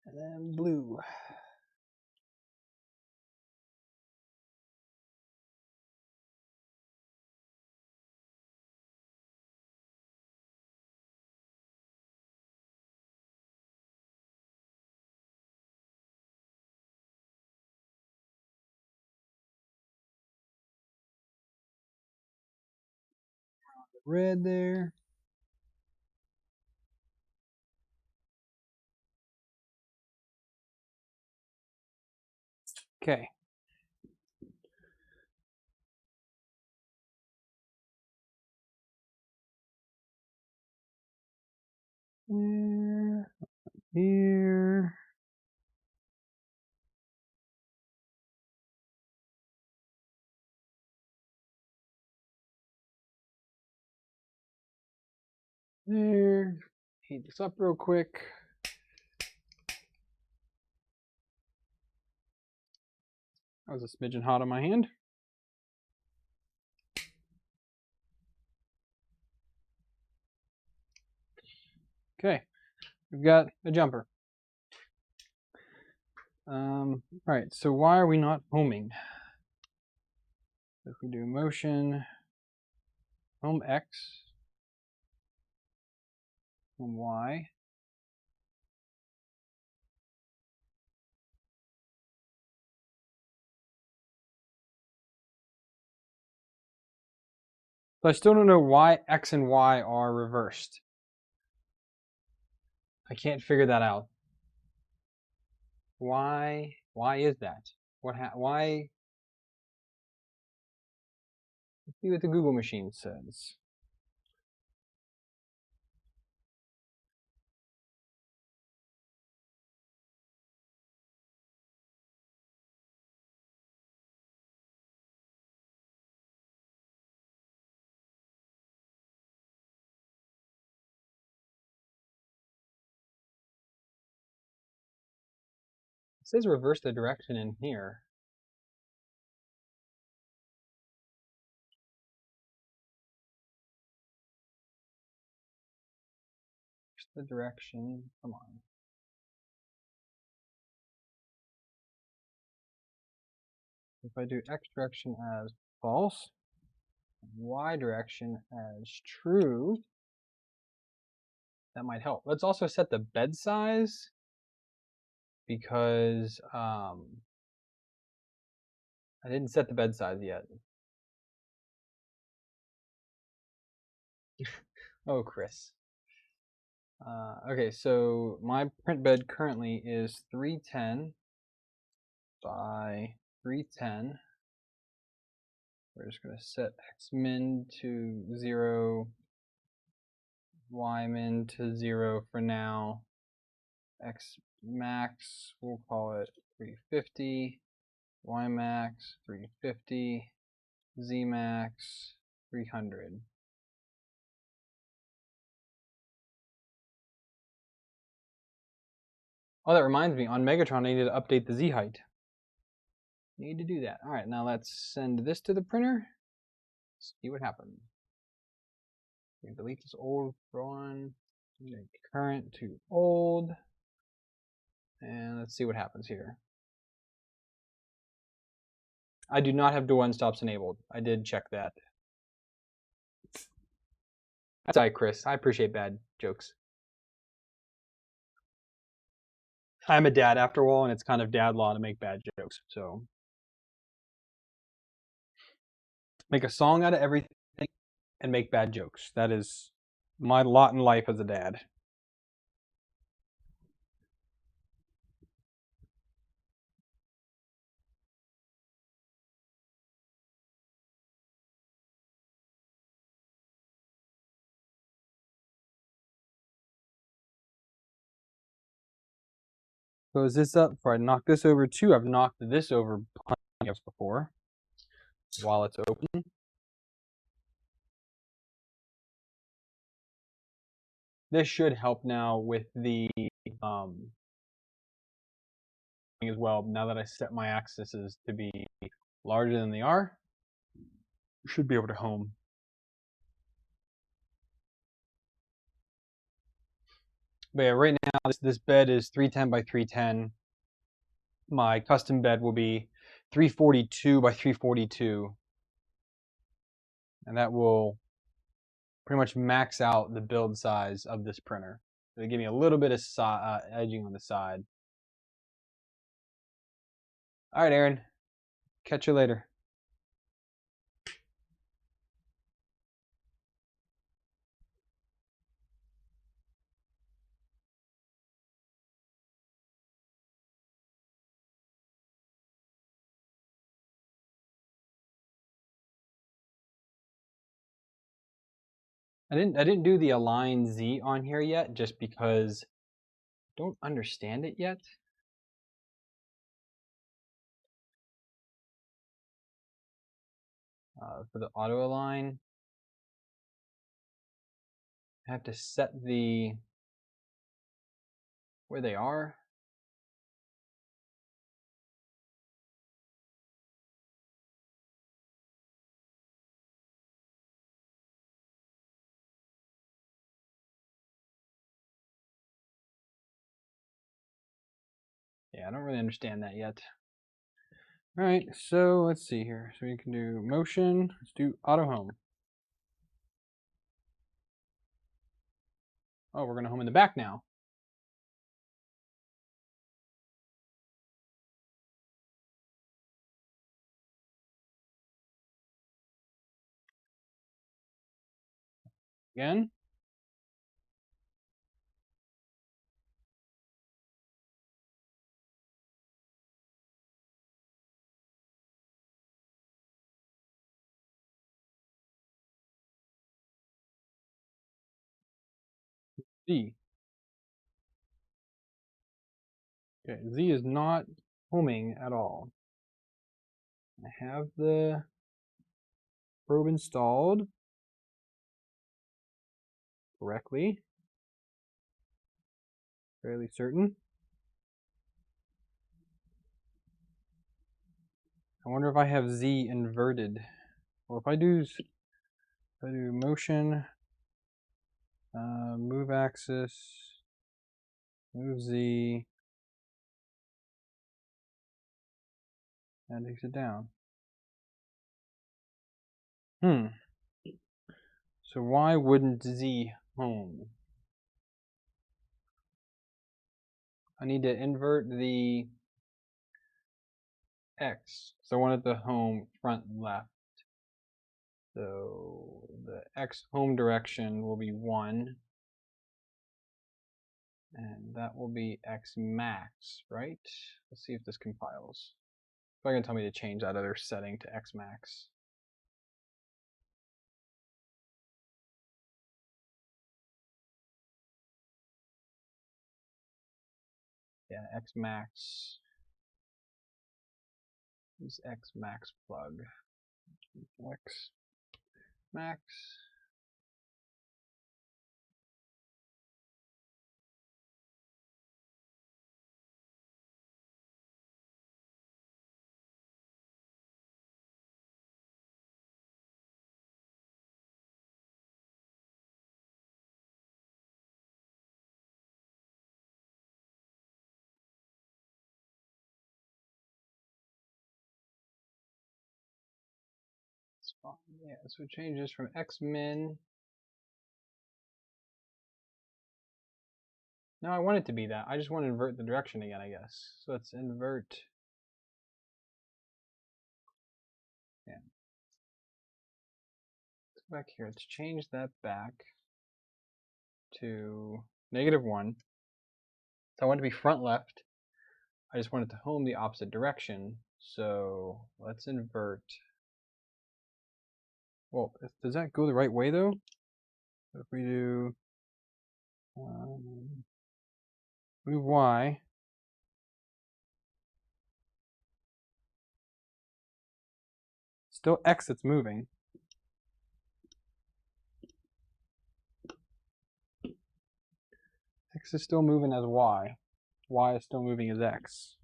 And then blue. Red there. Okay. There. Here. There. Heat this up real quick. That was a smidgen hot on my hand. Okay, we've got a jumper. All right, so why are we not homing? If we do motion, home X, home Y. So I still don't know why X and Y are reversed. I can't figure that out. Why is that? Why? Let's see what the Google machine says. says reverse the direction in here. The direction, come on. If I do X direction as false, Y direction as true, that might help. Let's also set the bed size because I didn't set the bed size yet. Oh, Chris. Okay, so my print bed currently is 310 by 310. We're just going to set X min to 0, Y min to 0 for now. X max, we'll call it 350. Y max 350. Z max 300. Oh, that reminds me, on Megatron I need to update the Z height. Need to do that. All right, now let's send this to the printer. See what happens. We delete this old one, make current to old, and let's see what happens here. I do not have door unstops enabled. I did check that. That's all right, Chris. I appreciate bad jokes. I'm a dad after all, and it's kind of dad law to make bad jokes. So make a song out of everything and make bad jokes. That is my lot in life as a dad. Close this up before I knock this over too. I've knocked this over plenty of before while it's open. This should help now with the as well. Now that I set my axes to be larger than they are, should be able to home. But yeah, right now this bed is 310 by 310. My custom bed will be 342 by 342. And that will pretty much max out the build size of this printer. It'll give me a little bit of edging on the side. All right, Aaron. Catch you later. I didn't do the align Z on here yet just because I don't understand it yet. For the auto align, I have to set where they are. Yeah, I don't really understand that yet. All right, so let's see here. So we can do motion. Let's do auto home. Oh, we're gonna home in the back now. Again. Z. Okay, Z is not homing at all. I have the probe installed correctly. Fairly certain. I wonder if I have Z inverted. Well, if I do motion, move axis, move Z, that takes it down. So why wouldn't Z home? I need to invert the X. So I want it to home front left. So the X home direction will be 1. And that will be X max, right? Let's see if this compiles. It's probably going to tell me to change that other setting to X max. Yeah, X max is X max plug. X max. Yeah, so it changes from X min. No, I want it to be that. I just want to invert the direction again, I guess. So let's invert. Yeah. Let's go back here. Let's change that back to -1. So I want it to be front left. I just want it to home the opposite direction. So let's invert. Well, does that go the right way though? If we do move Y, still X that's moving. X is still moving as Y. Y is still moving as X.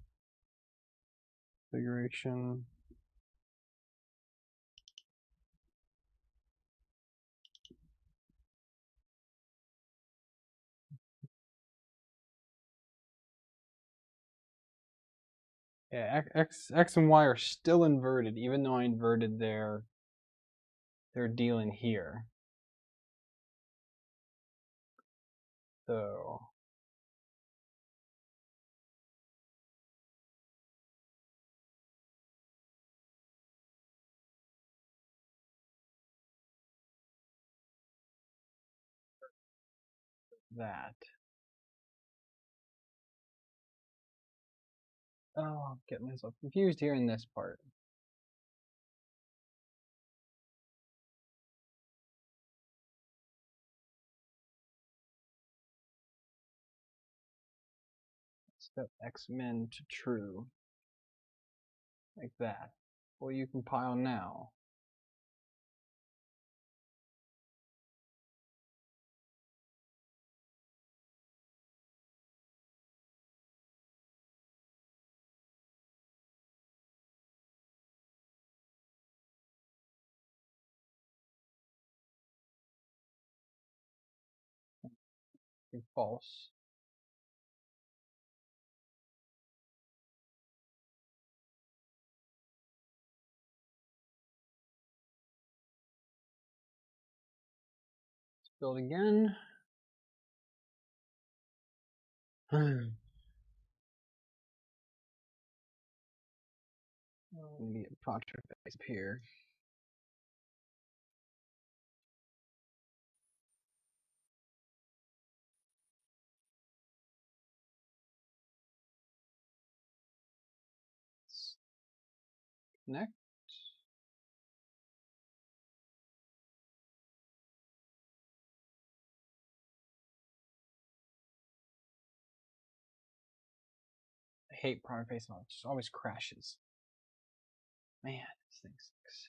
Configuration. Yeah, X and Y are still inverted, even though I inverted their deal in here. So that. Oh, I'm getting myself confused here in this part. Set X min to true. Like that. Will you compile now? False. Let's build again. Maybe a project base here. Let's connect. I hate project base mode. It just always crashes. Man, this thing sucks.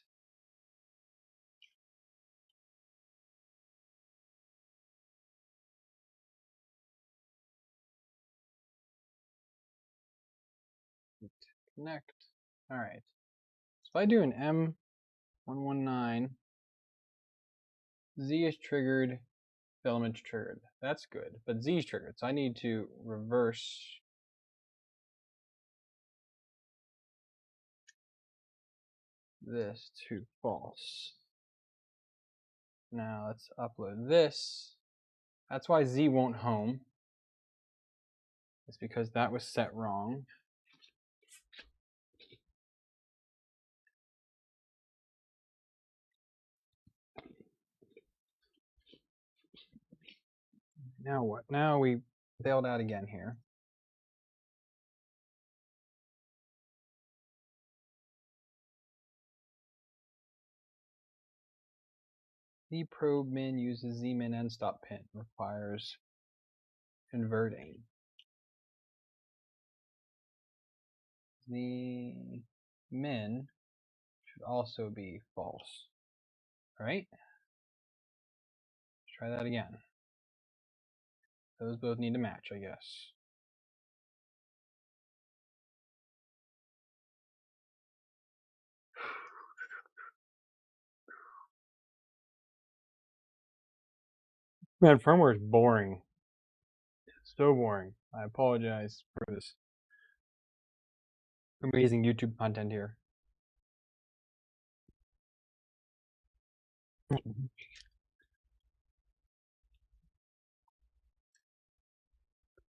Connect. All right. if I do an M119, Z is triggered, filament's triggered. That's good, but Z is triggered, so I need to reverse this to false. Now let's upload this. That's why Z won't home. It's because that was set wrong. Now what? Now we bailed out again here. Z probe min uses Z min end stop pin. Requires converting. Z min should also be false. All right? Let's try that again. Those both need to match, I guess. Man, firmware is boring. So boring. I apologize for this amazing YouTube content here.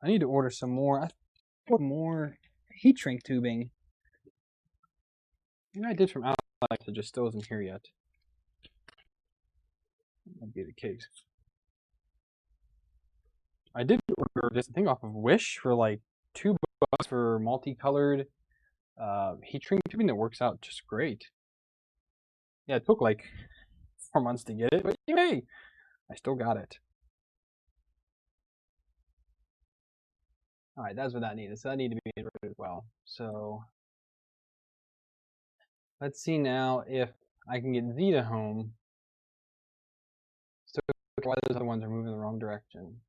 I need to order some more. More heat shrink tubing. I did from Alex, it just still isn't here yet. That'd be the case. I did order this thing off of Wish for like $2 for multicolored heat shrink tubing that works out just great. Yeah, it took like 4 months to get it, but hey, I still got it. All right, that's what that needed. So that needed to be inverted as well. So let's see now if I can get Z to home. So why those other ones are moving in the wrong direction.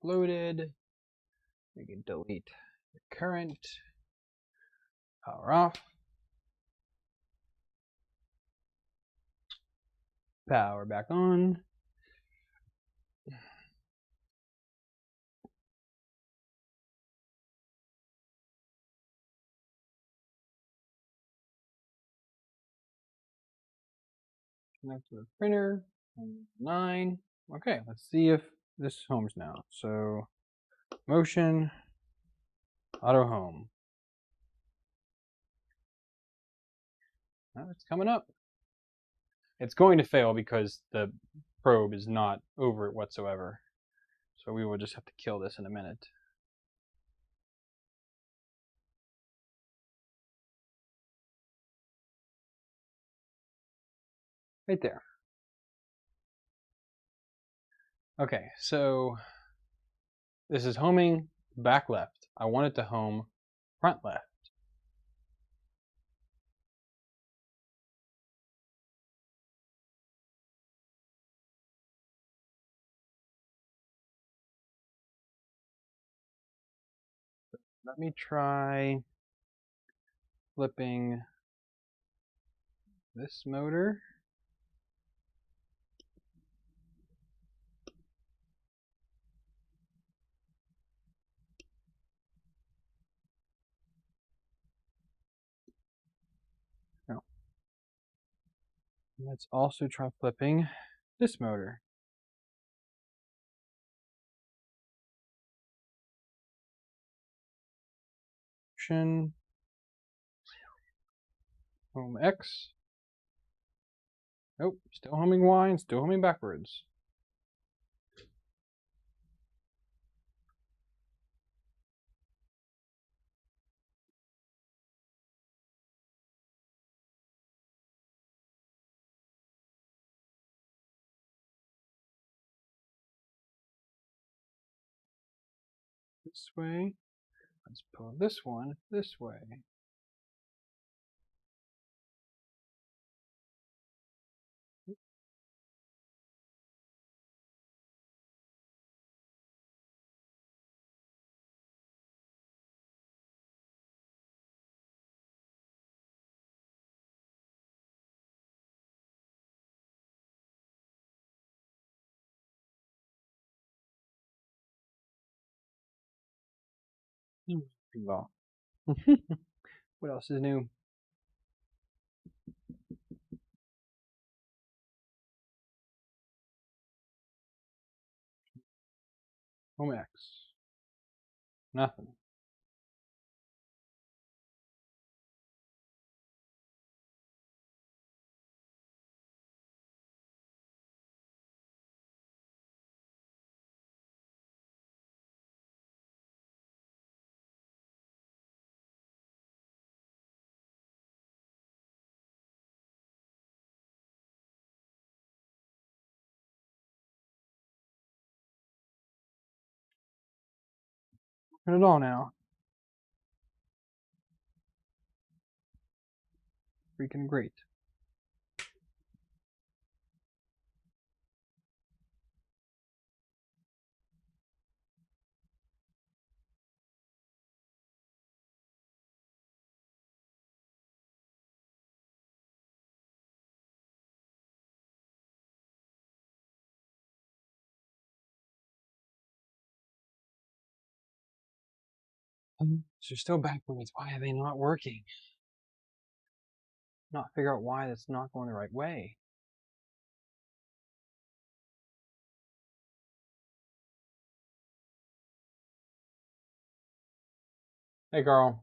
Uploaded. We can delete the current. Power off. Power back on. Connect to the printer. 9. Okay, let's see if this homes now. So motion, auto home. Oh, it's coming up. It's going to fail because the probe is not over it whatsoever. So we will just have to kill this in a minute. Right there. Okay, so this is homing back left. I want it to home front left. Let me try flipping this motor. No. Let's also try flipping this motor. Home X. Nope, still homing Y and still homing backwards. This way. Let's pull this one this way. Well, what else is new? Home X. Nothing. Not at all now. Freaking great. So you're still backwards. Why are they not working? Not figure out why that's not going the right way. Hey, Carl.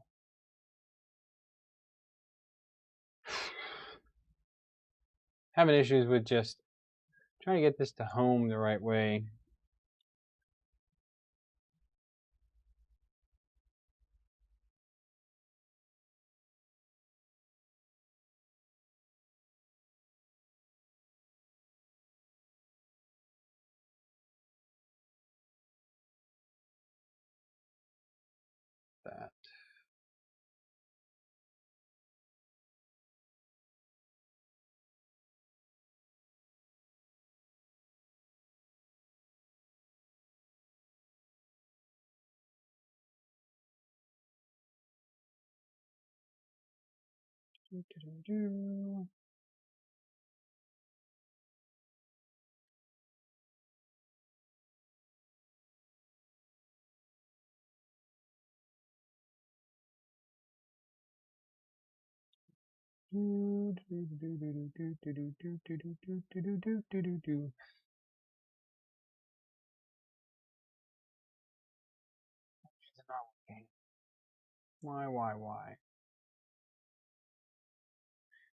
Having issues with just trying to get this to home the right way. That. Why?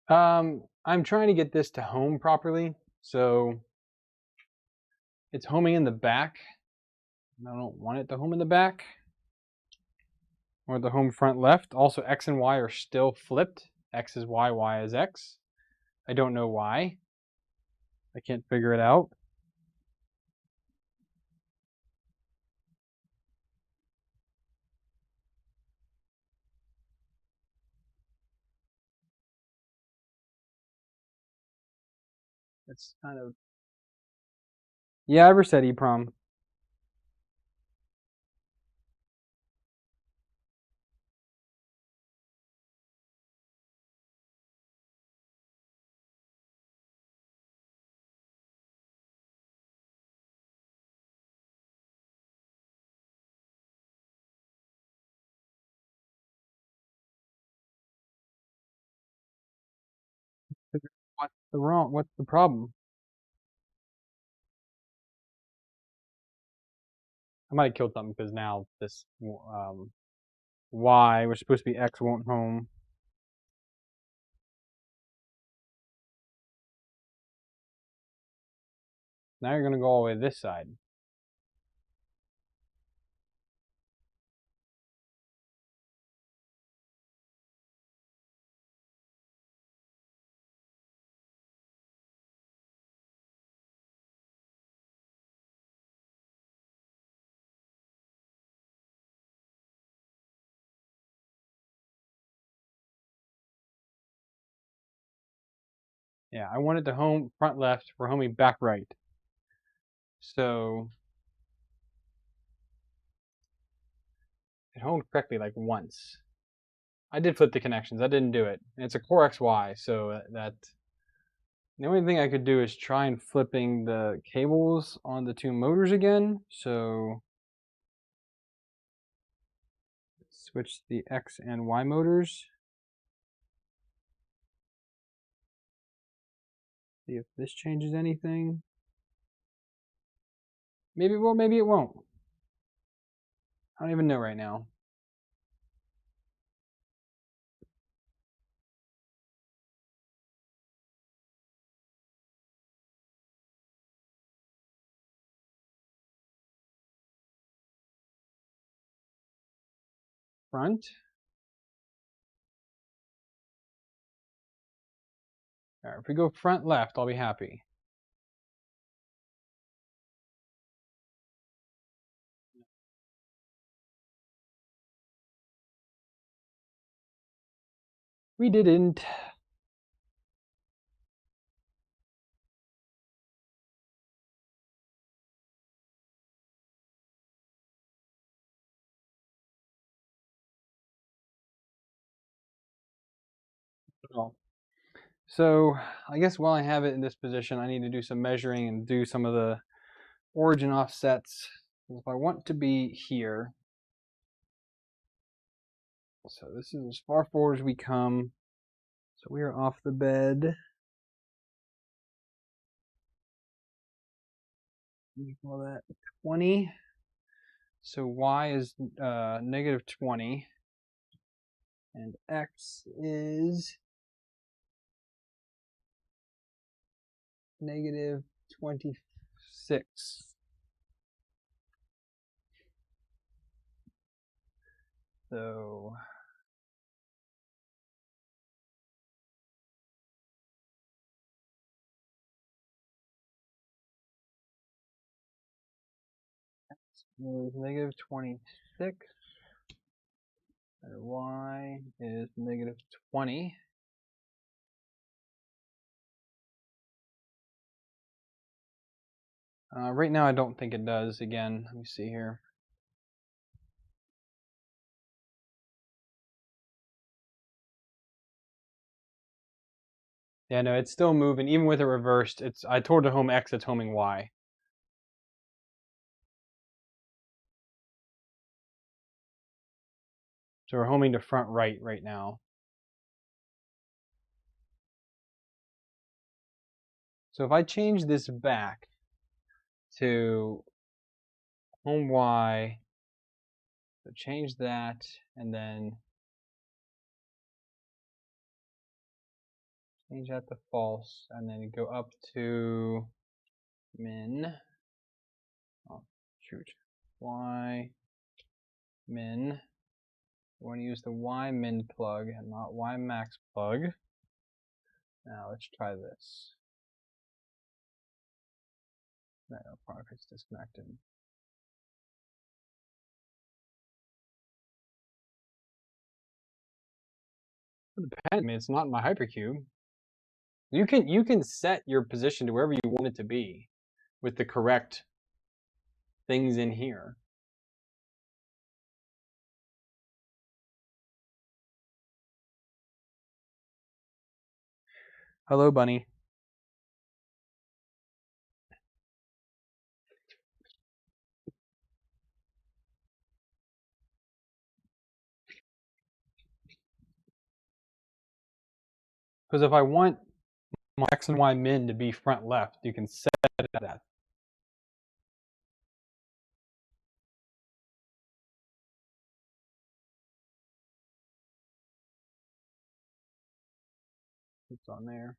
I'm trying to get this to home properly, so it's homing in the back. I don't want it to home in the back or the home front left. Also, X and Y are still flipped. X is Y, Y is X. I don't know why. I can't figure it out. It's kind of... Yeah, I reset EEPROM. What's the problem? I might have killed something because now this Y, was supposed to be X, won't home. Now you're going to go all the way to this side. Yeah, I want it to home front left. We're homing back right. So it homed correctly like once. I did flip the connections. I didn't do it. And it's a Core XY, so that the only thing I could do is try and flipping the cables on the two motors again. So switch the X and Y motors. See if this changes anything. Maybe it will, maybe it won't. I don't even know right now. Front. All right, if we go front left, I'll be happy. We didn't. So I guess while I have it in this position, I need to do some measuring and do some of the origin offsets. If I want to be here, so this is as far forward as we come. So we are off the bed. You call that 20. So y is negative 20. And x is negative 26. So x is negative 26. And y is negative 20. Right now I don't think it does. Again, let me see here. Yeah, no, it's still moving. Even with it reversed, I told it to home X, it's homing Y. So we're homing to front right now. So if I change this back to home Y, so change that, and then change that to false, and then go up to min. Oh, shoot. Y min. We want to use the Y min plug and not Y max plug. Now let's try this. No, product is disconnected. It depends. I mean, it's not in my hypercube. You can set your position to wherever you want it to be with the correct things in here. Hello, bunny. Because if I want my X and Y min to be front left, you can set it at that. It's on there.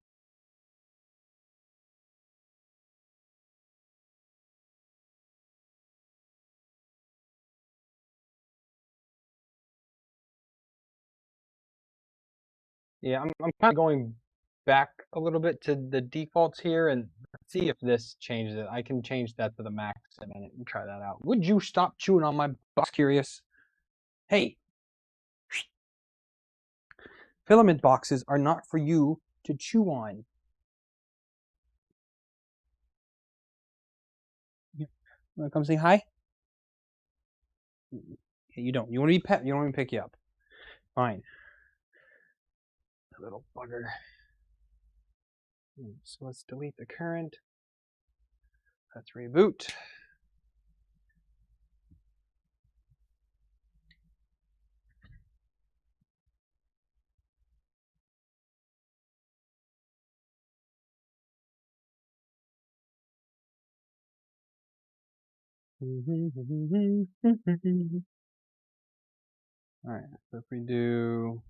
Yeah, I'm kind of going back a little bit to the defaults here and see if this changes it. I can change that to the max in a minute and try that out. Would you stop chewing on my box, curious? Hey! Filament boxes are not for you to chew on. Want to come say hi? You don't. You want to be pet? You don't want me to pick you up. Fine. Little bugger. So let's delete the current. Let's reboot. Alright, so if we do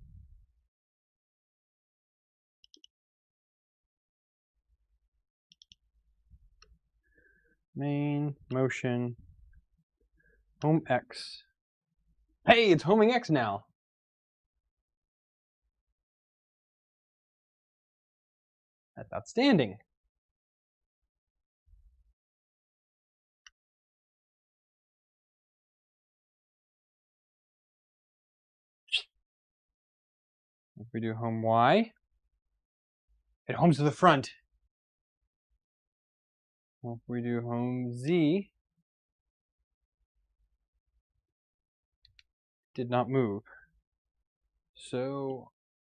main, motion, home X. Hey, it's homing X now. That's outstanding. If we do home Y, it homes to the front. If we do home Z, did not move. So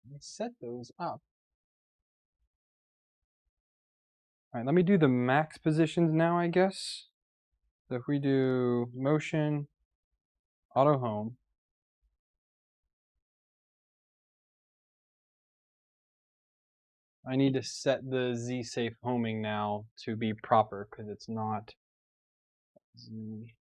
let's set those up. All right, let me do the max positions now, I guess. So if we do motion, auto home, I need to set the Z safe homing now to be proper because it's not Z.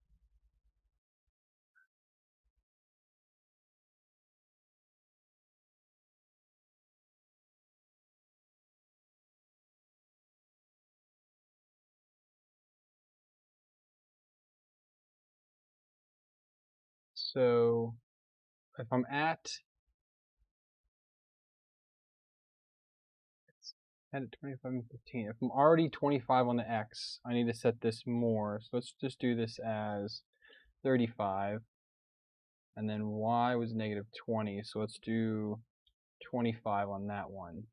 So if I'm at 25 and 15, if I'm already 25 on the X, I need to set this more. So let's just do this as 35. And then Y was negative 20. So let's do 25 on that one.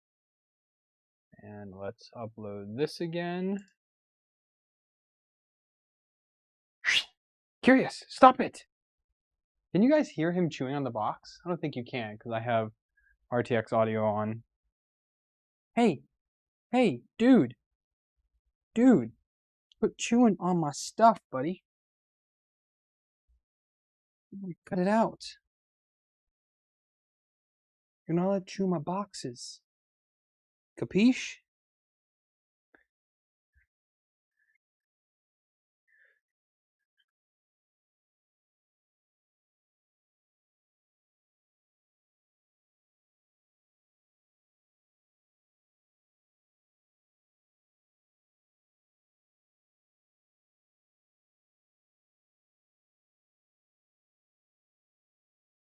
And let's upload this again. Curious, stop it! Can you guys hear him chewing on the box? I don't think you can because I have RTX audio on. Hey, hey, dude, quit chewing on my stuff, buddy. Cut it out. You're not allowed to chew my boxes. Capiche?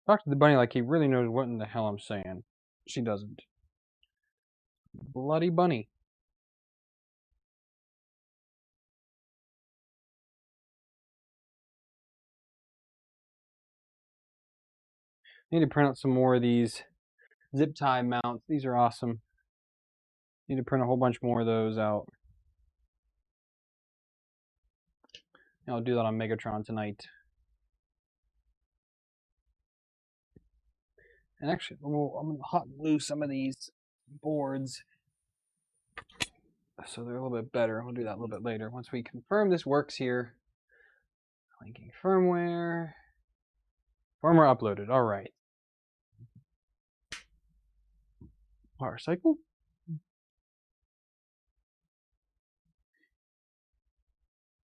Talk to the bunny like he really knows what in the hell I'm saying. She doesn't. Bloody bunny. Need to print out some more of these zip tie mounts. These are awesome. Need to print a whole bunch more of those out. And I'll do that on Megatron tonight. And actually, I'm going to hot glue some of these boards so they're a little bit better. We'll do that a little bit later. Once we confirm this works here. Linking firmware. Firmware uploaded. All right. Power cycle.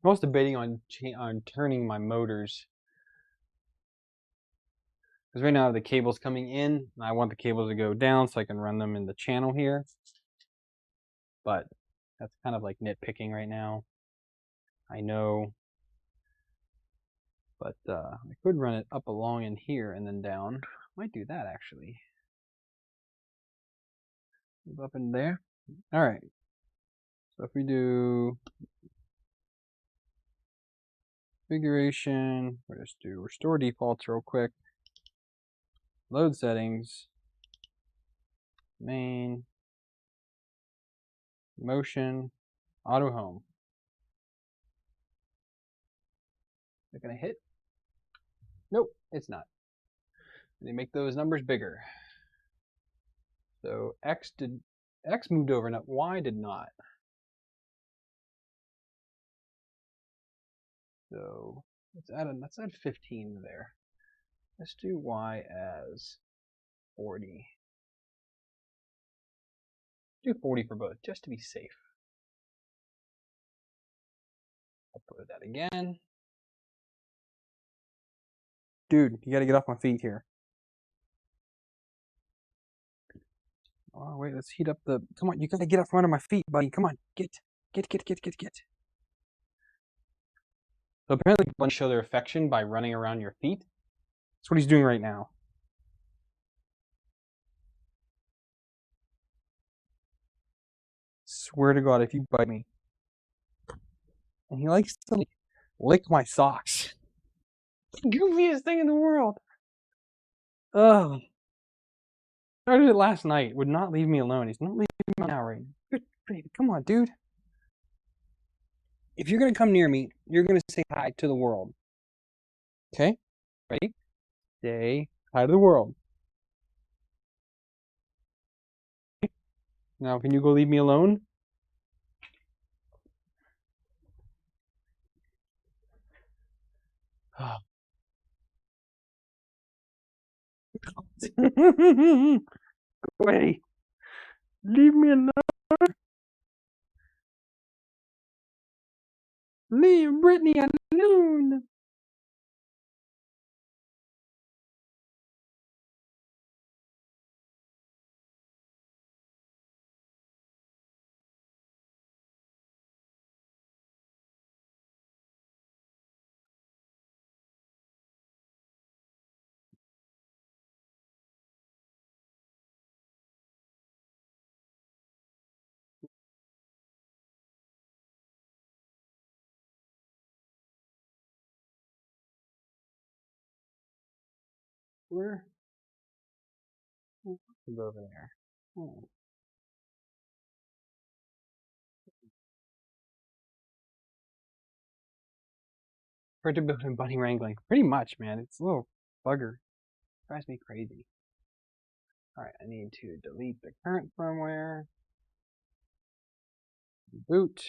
I was debating on turning my motors. Because right now I have the cables coming in. And I want the cables to go down so I can run them in the channel here. But that's kind of like nitpicking right now. I know. But I could run it up along in here and then down. Might do that actually. Move up in there. All right. So if we do configuration, we'll just do restore defaults real quick. Load settings. Main. Motion. Auto home. Is it gonna hit? Nope, it's not. They make those numbers bigger. So X moved over, not Y did not. So let's add 15 there. Let's do Y as 40. Do 40 for both, just to be safe. I'll put that again. Dude, you gotta get off my feet here. Oh, wait, let's heat up the... Come on, you gotta get up front of my feet, buddy. Come on, get. So apparently bunnies show their affection by running around your feet. That's what he's doing right now. Swear to God, if you bite me. And he likes to lick my socks. The goofiest thing in the world. Ugh. Started it last night. Would not leave me alone. He's not leaving me now, right? Come on, dude. If you're gonna come near me, you're gonna say hi to the world. Okay? Ready? Say hi to the world. Now, can you go leave me alone? Go away. Leave me alone. Leave Brittany alone. Where? Go over there. Oh. Printer building bunny wrangling. Pretty much, man. It's a little bugger. Drives me crazy. Alright, I need to delete the current firmware. Boot.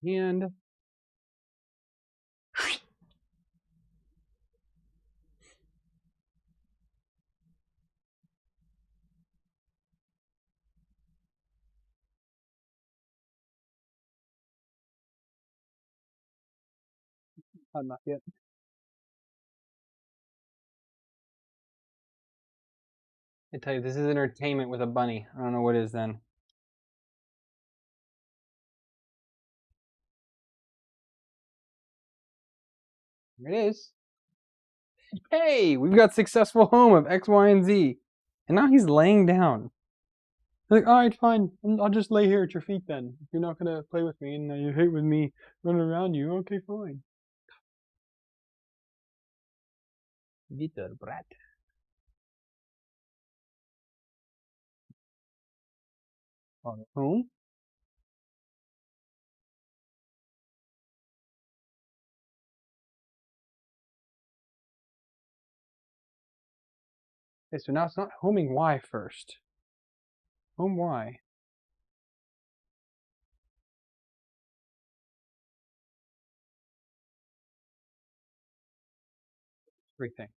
And not yet. I tell you, this is entertainment with a bunny. I don't know what is then. Here it is. Hey, we've got successful home of X, Y, and Z. And now he's laying down. He's like, alright, fine. I'll just lay here at your feet then. If you're not going to play with me and you hate with me running around you, okay, fine. Little brat. On home. Okay, so now it's not homing Y first. Home Y. Everything.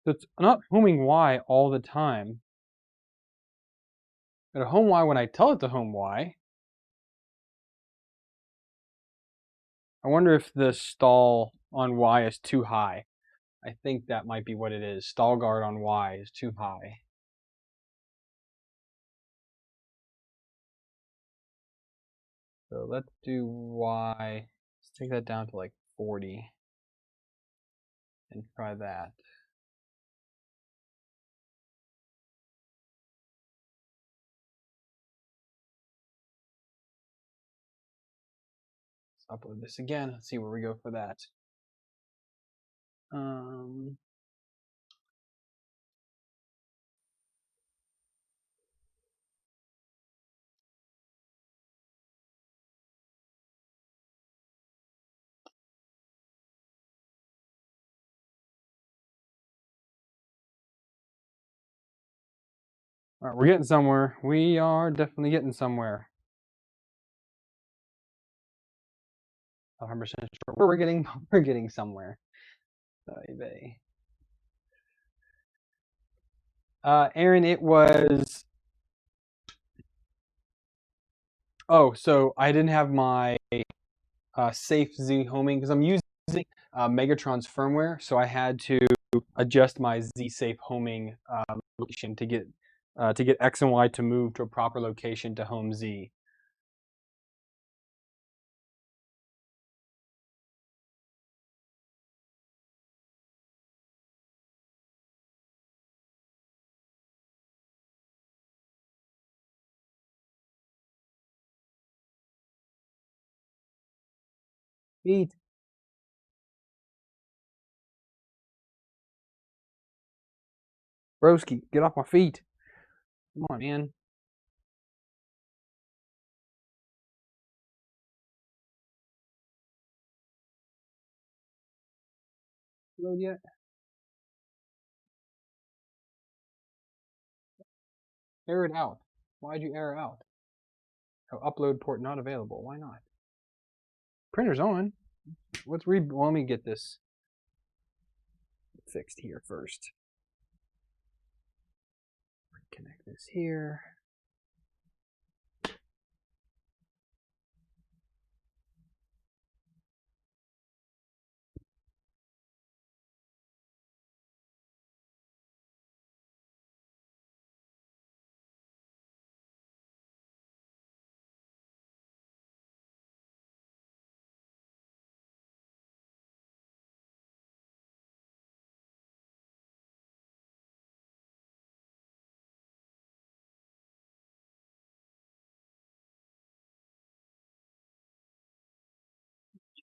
So it's not homing Y all the time. It'll home Y when I tell it to home Y. I wonder if the stall on Y is too high. I think that might be what it is. Stall guard on Y is too high. So let's do Y. Let's take that down to like 40 and try that. Let's upload this again. Let's see where we go for that. Um, all right, we're getting somewhere. We are definitely getting somewhere. 100% sure we're getting somewhere. Aaron, it was. Oh, so I didn't have my safe Z homing because I'm using Megatron's firmware, so I had to adjust my Z safe homing location to get X and Y to move to a proper location to home Z. Feet. Broski, get off my feet. Come on, man. Load yet? Air it out. Why'd you air it out? Oh, upload port not available. Why not? Printer's on. Let's read. Well, let me get this fixed here first. Connect this here.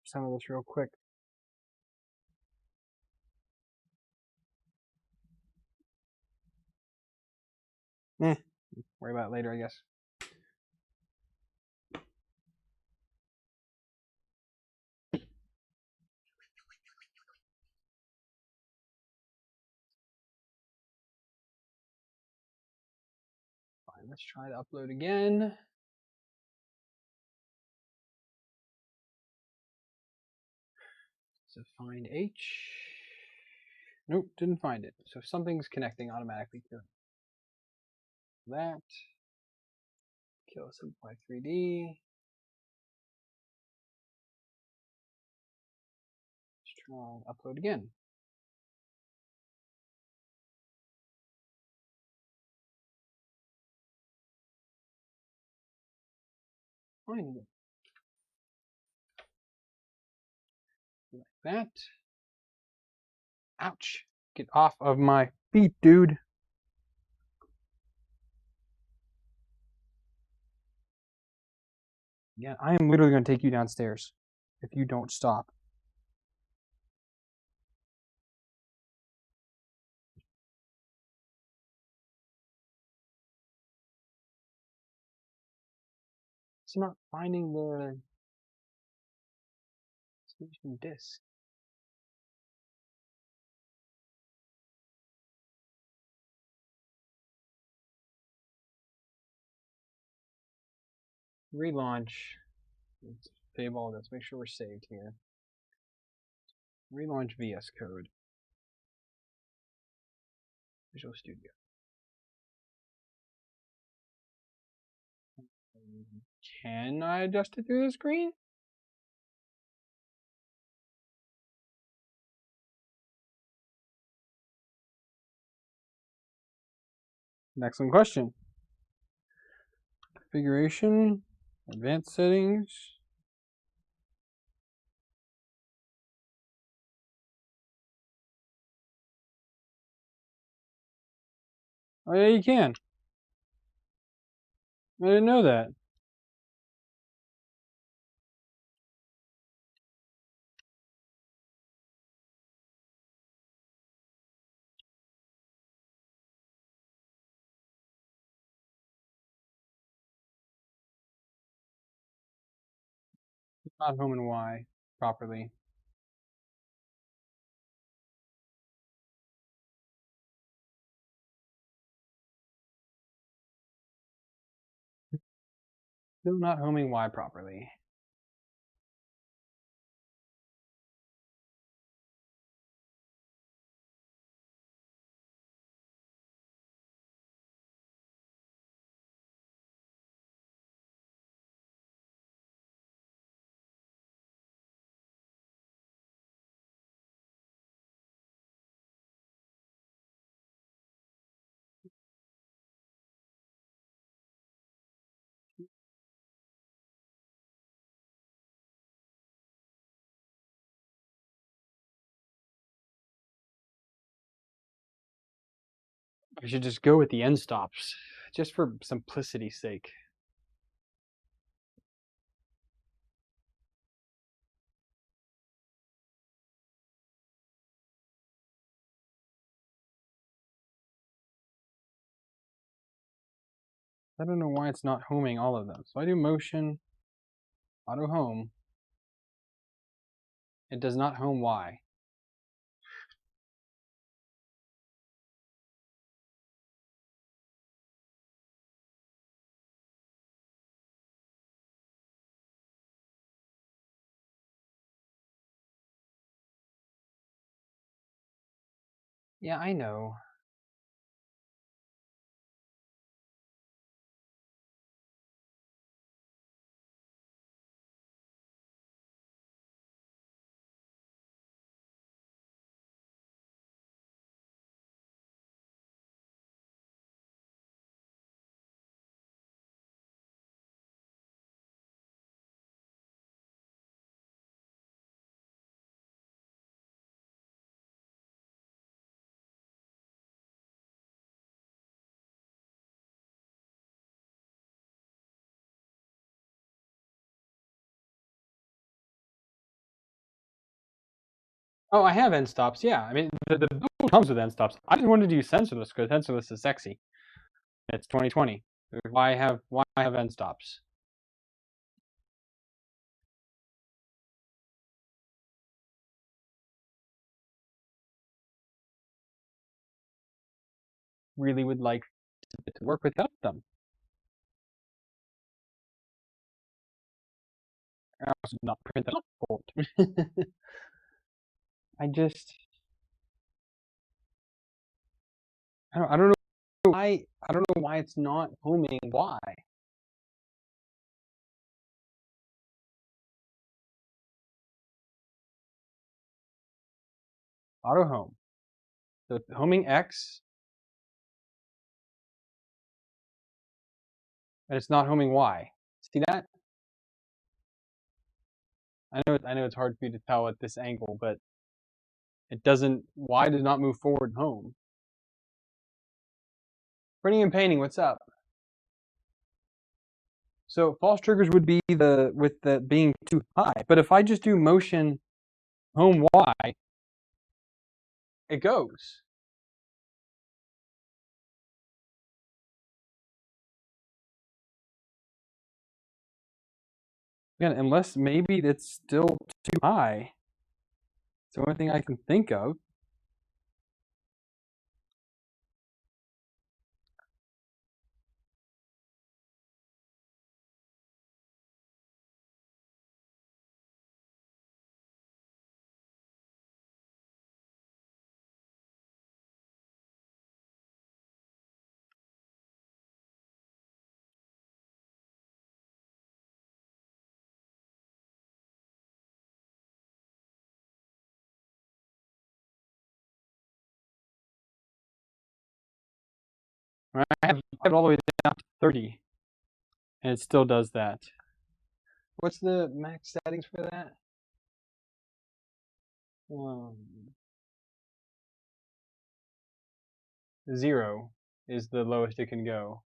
Some of this real quick. Worry about it later, I guess. Fine, let's try to upload again. So find H. Nope, didn't find it. So something's connecting automatically to that. Kill Simplify 3D. Let's try upload again. Finding it. Like that. Ouch. Get off of my feet, dude. Yeah, I am literally going to take you downstairs if you don't stop. It's not finding the solution disk. Relaunch. Let's save all this. Make sure we're saved here. Relaunch VS Code. Visual Studio. Can I adjust it through the screen? An excellent question. Configuration, advanced settings. Oh yeah, you can. I didn't know that. Not home and why properly. Still not homing Y properly. I should just go with the end stops, just for simplicity's sake. I don't know why it's not homing all of them. So I do motion, auto home. It does not home Y. Yeah, I know. Oh, I have end stops. Yeah, I mean the build comes with end stops. I just wanted to use sensorless because sensorless is sexy. It's 2020. Why have end stops? Really would like to work without them. I also not print that out. I just I don't know why it's not homing Y. Auto home. So homing X and it's not homing Y. See that? I know it's hard for you to tell at this angle, but it doesn't. Y does not move forward home. Printing and painting. What's up? So false triggers would be with the being too high. But if I just do motion home Y, it goes. Again, unless maybe it's still too high. It's the only thing I can think of. I have it all the way down to 30, and it still does that. What's the max settings for that? 0 is the lowest it can go.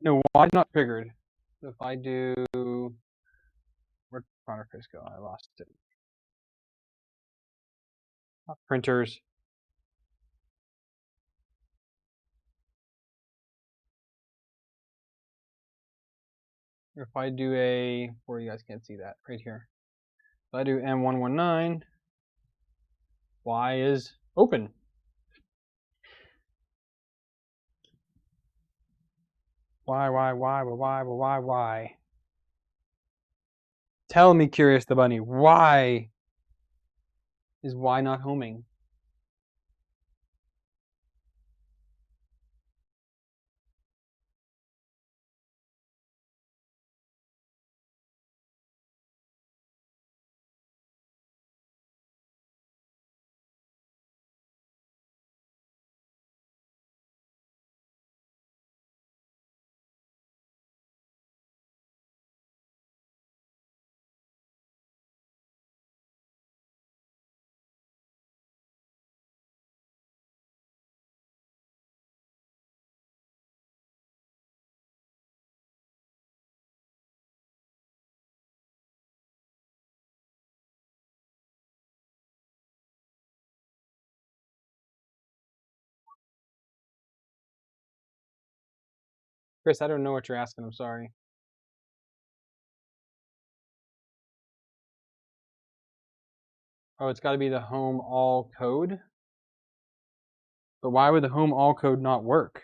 No, why not triggered? So if I do, where'd Chronocrist go? I lost it. Printers. If I do a, or you guys can't see that, right here. If I do M119, Y is open. Why? Tell me, Curious the Bunny, why is Y not homing? Chris, I don't know what you're asking. I'm sorry. Oh, it's got to be the home all code. But why would the home all code not work?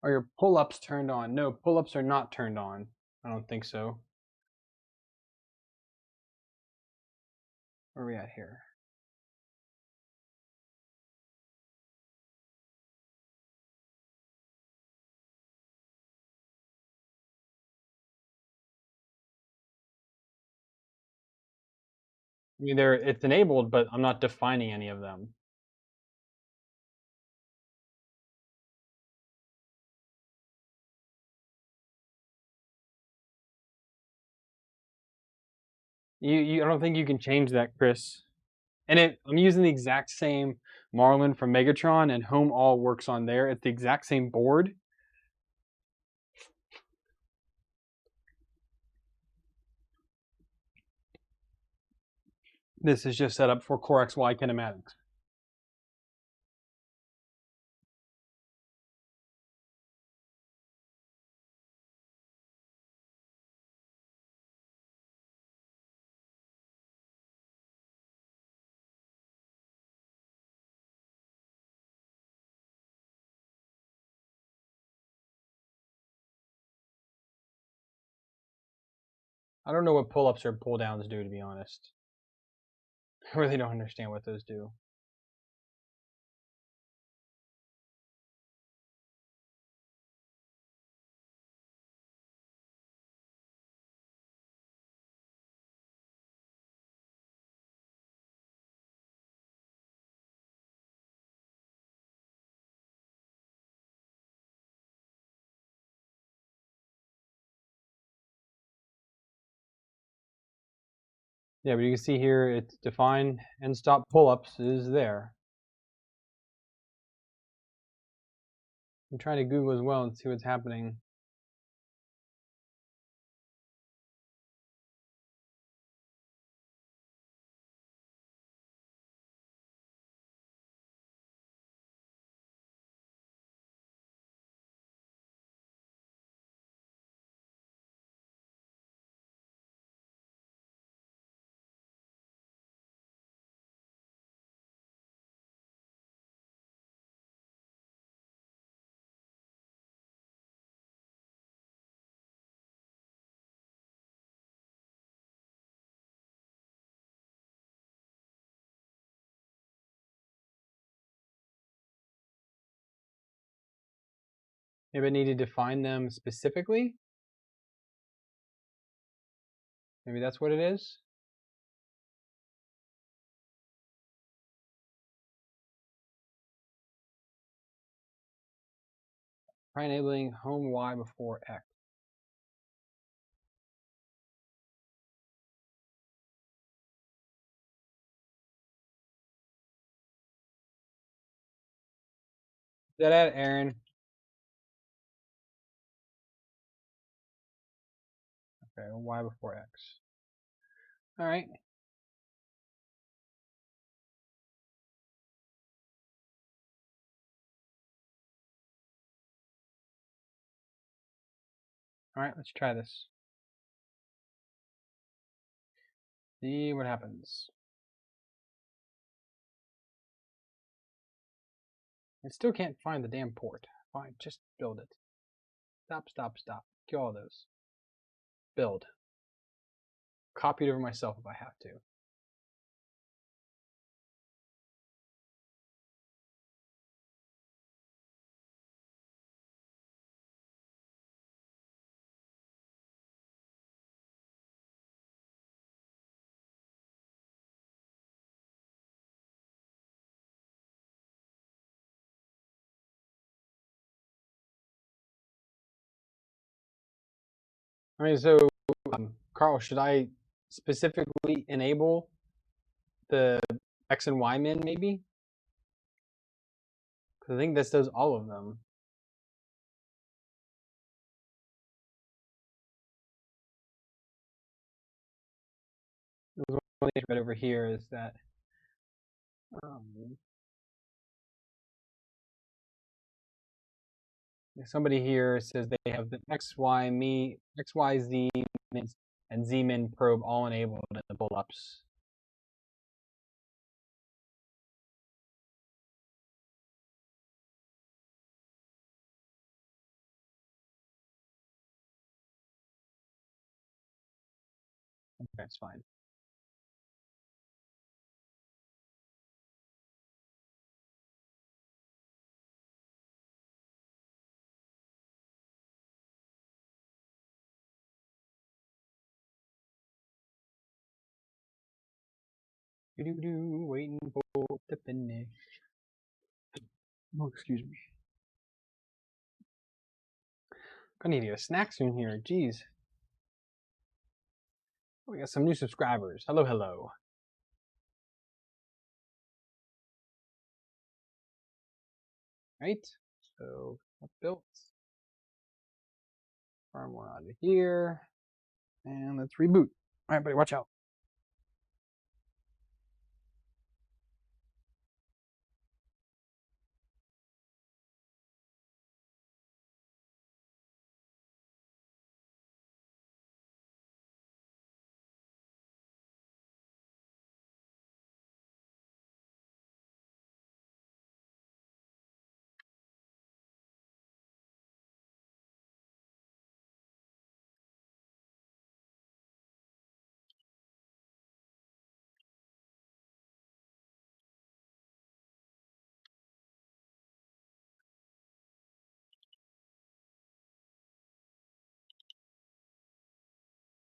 Are your pull-ups turned on? No, pull-ups are not turned on. I don't think so. Where are we at here? I mean, it's enabled, but I'm not defining any of them. I don't think you can change that, Chris. And I'm using the exact same Marlin from Megatron, and home all works on there. It's the exact same board. This is just set up for Core XY kinematics. I don't know what pull-ups or pull-downs do, to be honest. I really don't understand what those do. Yeah, but you can see here it's defined and stop pull-ups is there. I'm trying to Google as well and see what's happening. Maybe I need to define them specifically. Maybe that's what it is. Try enabling home Y before X. that at Aaron? Okay, y before x. All right. All right, let's try this. See what happens. I still can't find the damn port. Fine, just build it. Stop, stop, stop. Kill all those. Build. Copy it over myself if I have to. All right, so Carl, should I specifically enable the X and Y min maybe? Because I think this does all of them. One thing right over here is that somebody here says they have the XYZ min and Z min probe all enabled in the pull-ups. Okay, that's fine. Waiting for the finish. Oh, excuse me. Gonna need to get a snack soon here. Jeez. Oh, we got some new subscribers. Hello, hello. Right? So built. Firmware out of here. And let's reboot. All right, buddy, watch out.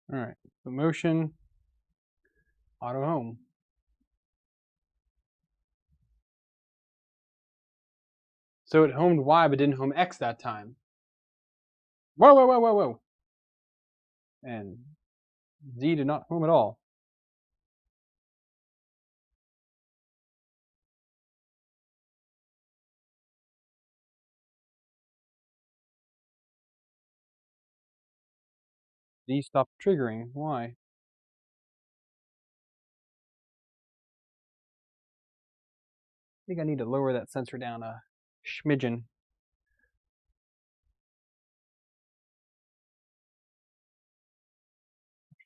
All right, motion, auto home. So it homed Y but didn't home X that time. Whoa, whoa, whoa, whoa, whoa. And Z did not home at all. Z stopped triggering. Why? I think I need to lower that sensor down a schmidgen.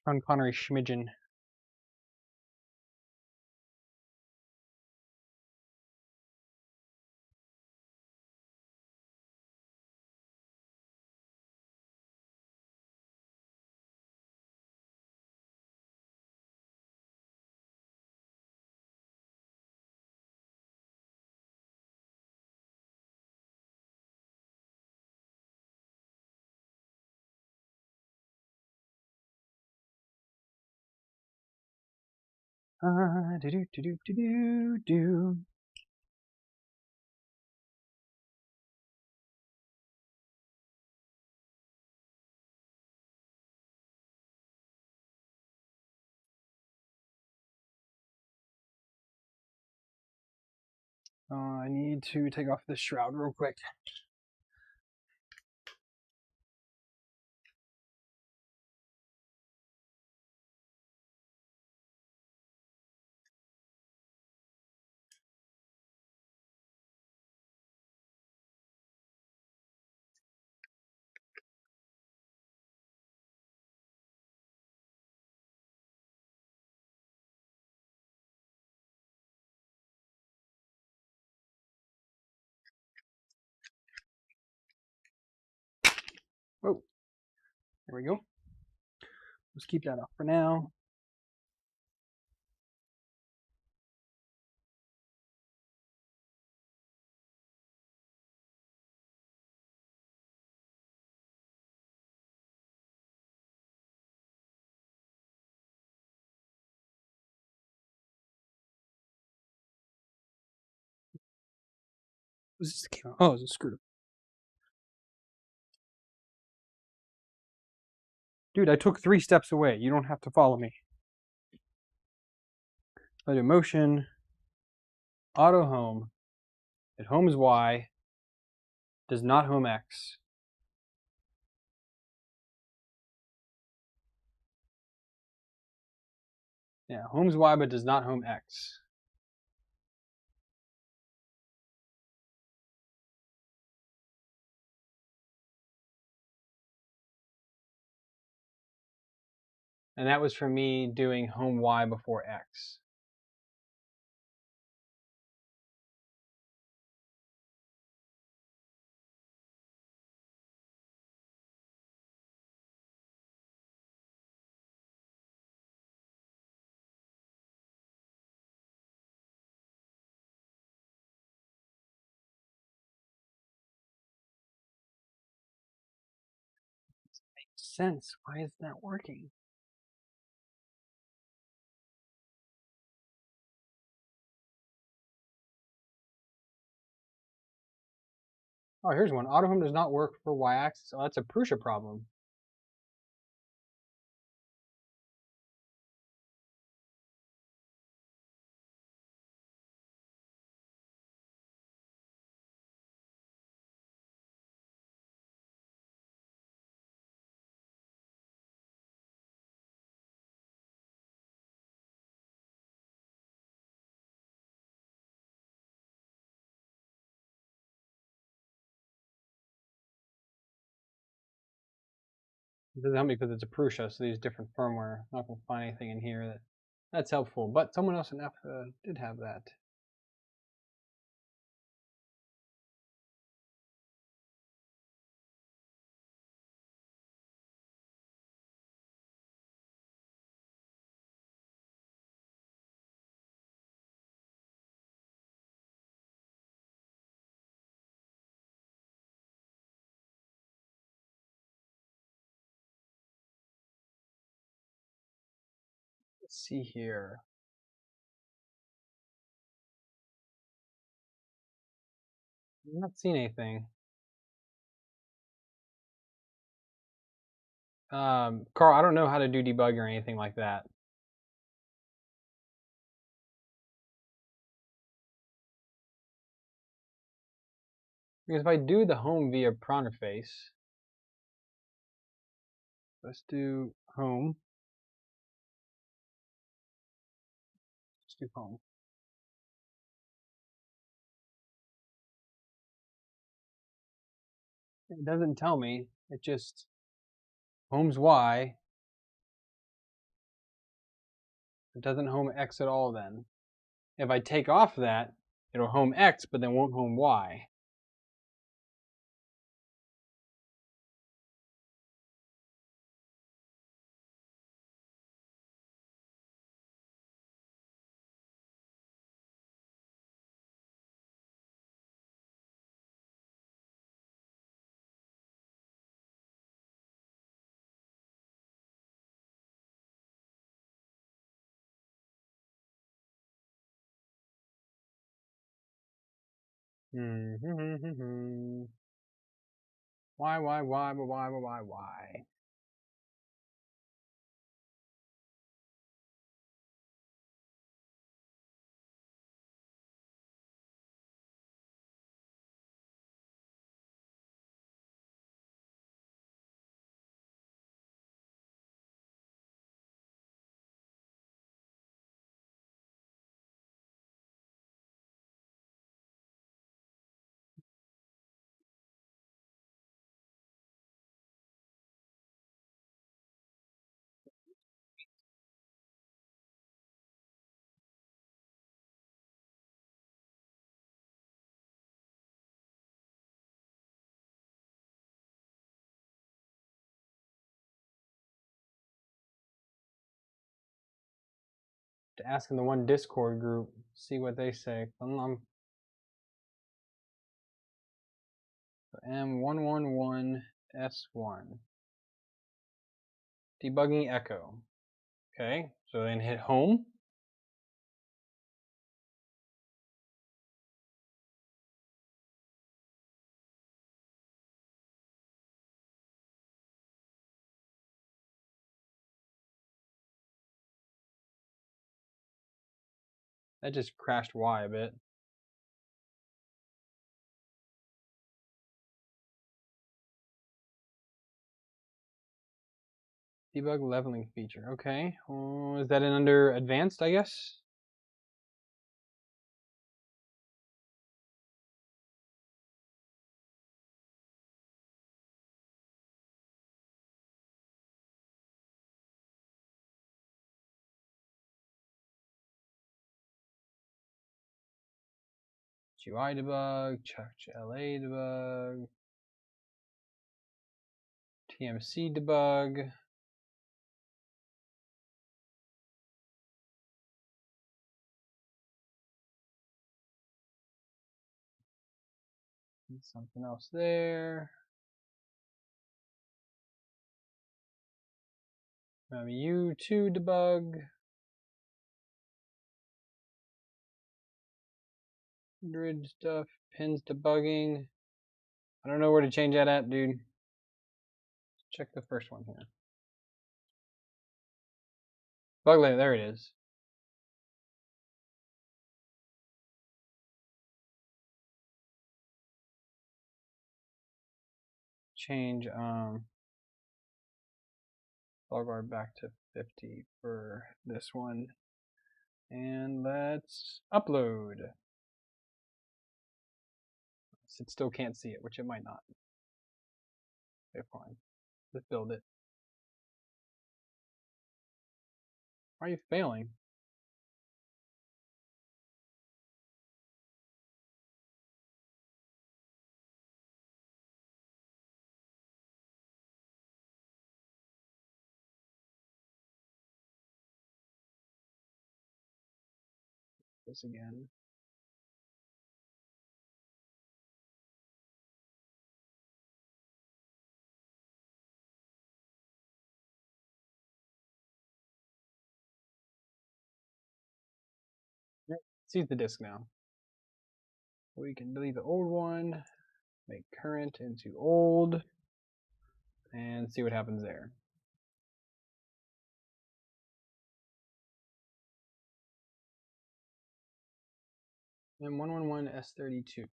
Sean Connery schmidgen. Do. I need to take off this shroud real quick. Oh, there we go. Let's keep that off for now. Was this the camera? Oh, it's a screw. Dude, I took 3 steps away. You don't have to follow me. I do motion, auto home. It homes Y, does not home X. Yeah, homes Y but does not home X. And that was for me doing home Y before X. Makes sense. Why is that working? Oh, here's one. Auto home does not work for Y axis. Oh, that's a Prusa problem. It doesn't help me because it's a Prusa, so these different firmware. I'm not going to find anything in here that's helpful. But someone else in F did have that. Let's see here. I'm not seeing anything. Carl, I don't know how to do debug or anything like that. Because if I do the home via interface, let's do home. Let's do home. It doesn't tell me. It just homes Y. It doesn't home X at all then. If I take off that, it'll home X, but then won't home Y. Why? To ask in the one Discord group, see what they say. M111S1. Debugging echo. Okay, so then hit home. That just crashed Y a bit. Debug leveling feature. Okay. Is that in under advanced, I guess? GUI debug, Chuck LA debug, TMC debug. Something else there. U2 debug. Grid stuff, pins debugging. I don't know where to change that at, dude. Check the first one here. Bug layer, there it is. Change bug bar back to 50 for this one. And let's upload. It still can't see it, which it might not. Okay, fine. Let's build it. Why are you failing? This again. See the disk now. We can delete the old one, make current into old, and see what happens there. M111S32.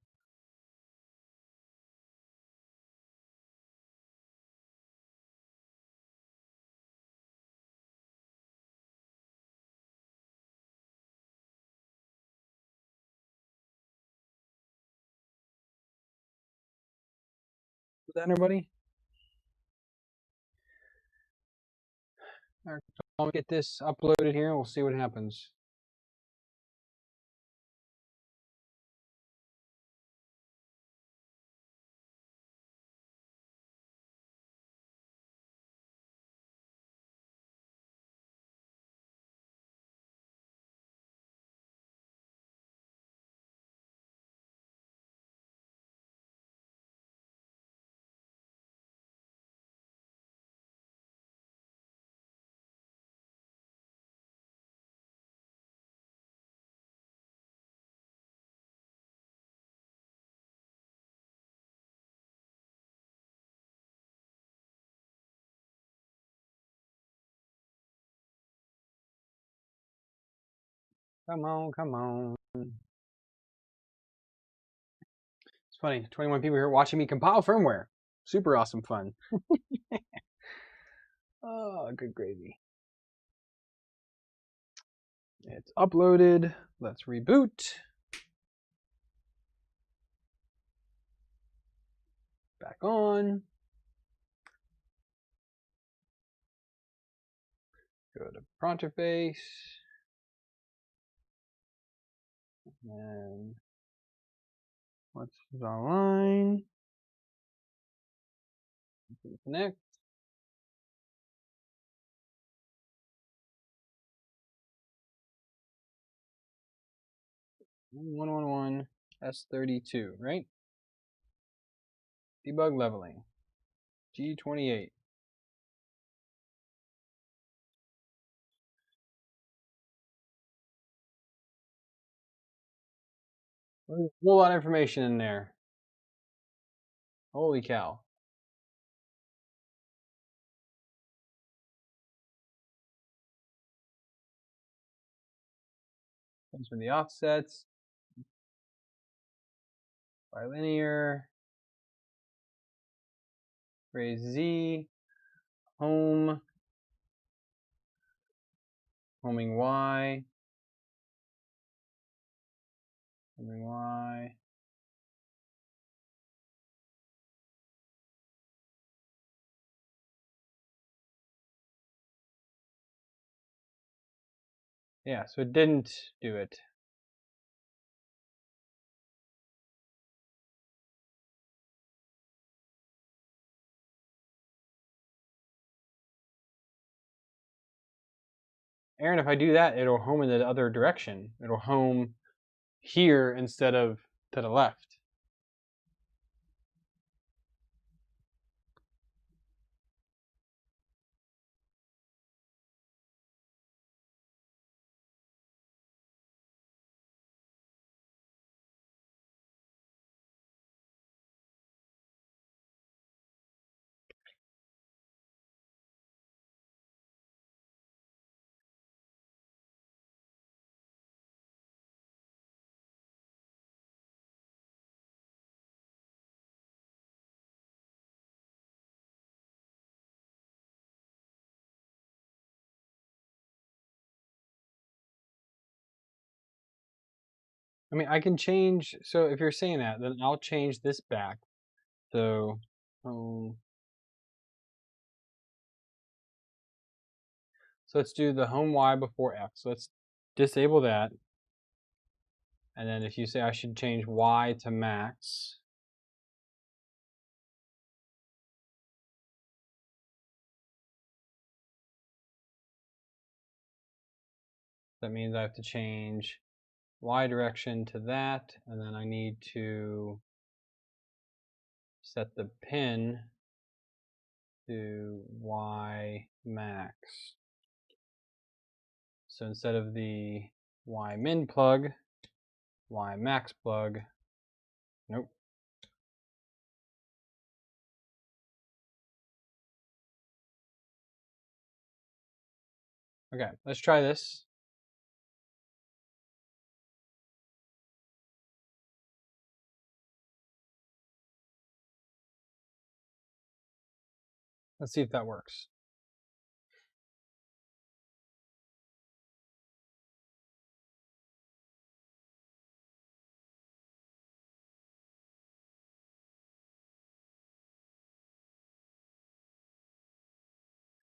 Is that everybody? All right, I'll get this uploaded here and we'll see what happens. Come on, come on. It's funny, 21 people here watching me compile firmware. Super awesome fun. Oh, good gravy. It's uploaded. Let's reboot. Back on. Go to prompt interface. And what's online? Connect. 111 S32, right? Debug leveling. G28. There's a whole lot of information in there. Holy cow. Thanks for the offsets. Bilinear. Raise Z. Home. Homing Y. Homing Y. Yeah, so it didn't do it. Aaron, if I do that, it'll home in the other direction. It'll home here instead of to the left. I mean, I can change. So if you're saying that, then I'll change this back. So, so let's do the home Y before X. Let's disable that. And then if you say I should change Y to max, that means I have to change Y direction to that. And then I need to set the pin to Y max. So instead of the Y min plug, Y max plug. Nope. Okay, let's try this. Let's see if that works.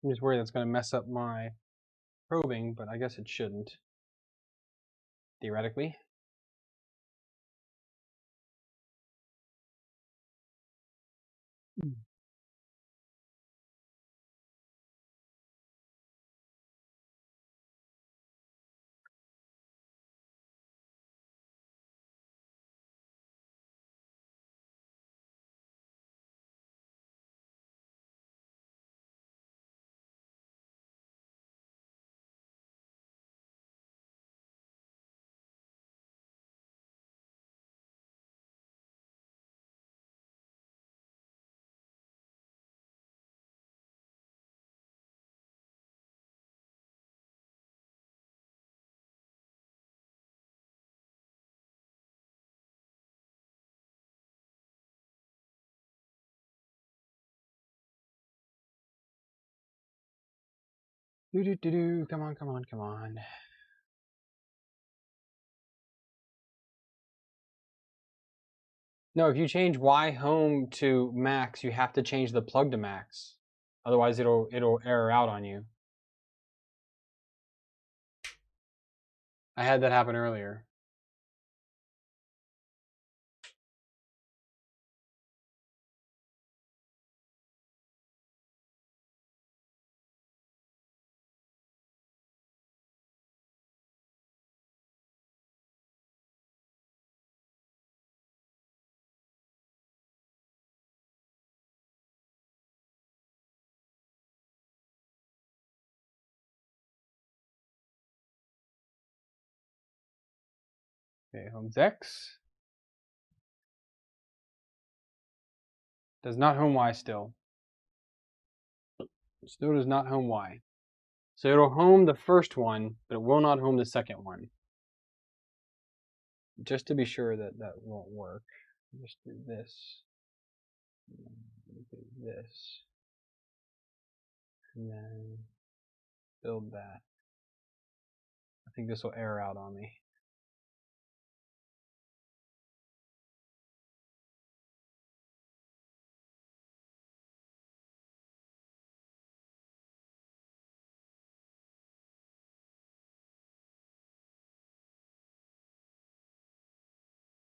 I'm just worried that's going to mess up my probing, but I guess it shouldn't, theoretically. Come on, come on, come on. No, if you change Y home to max, you have to change the plug to max. Otherwise, it'll error out on you. I had that happen earlier. Okay, homes X. Does not home Y still. Still does not home Y. So it'll home the first one, but it will not home the second one. Just to be sure that that won't work, just do this, do this, and then build that. I think this will error out on me.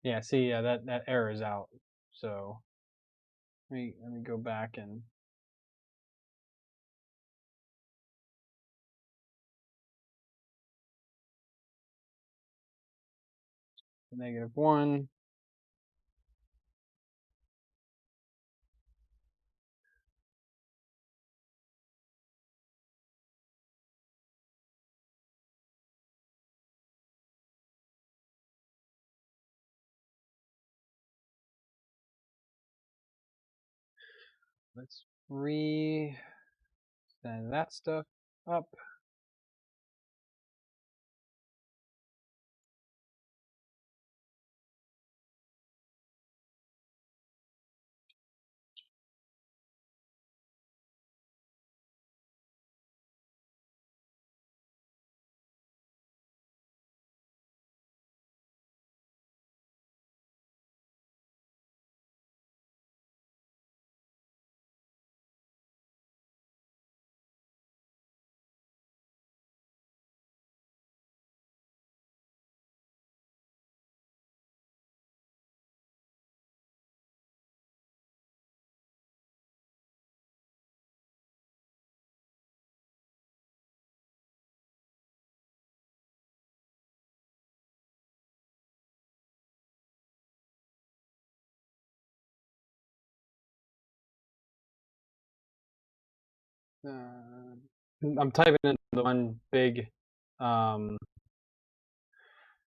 Yeah, see, yeah, that error is out. So let me go back and -1. Let's re-send that stuff up. I'm typing in the one big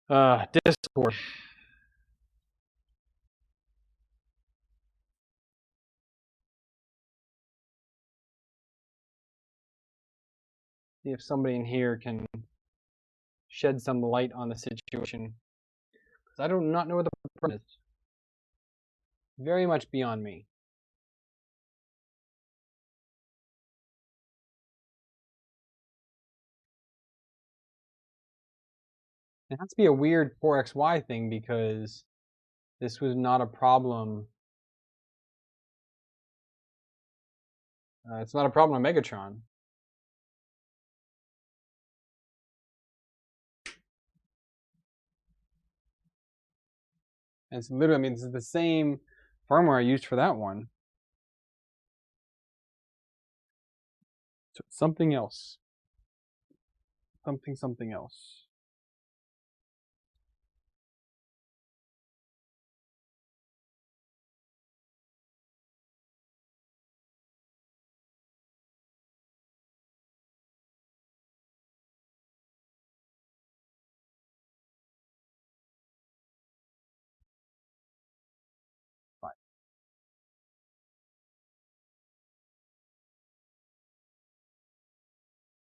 Discord. See if somebody in here can shed some light on the situation. Because I do not know what the problem is. Very much beyond me. It has to be a weird 4xy thing because this was not a problem. It's not a problem on Megatron. And it's literally, I mean, this is the same firmware I used for that one. So something else. Something else. Fine.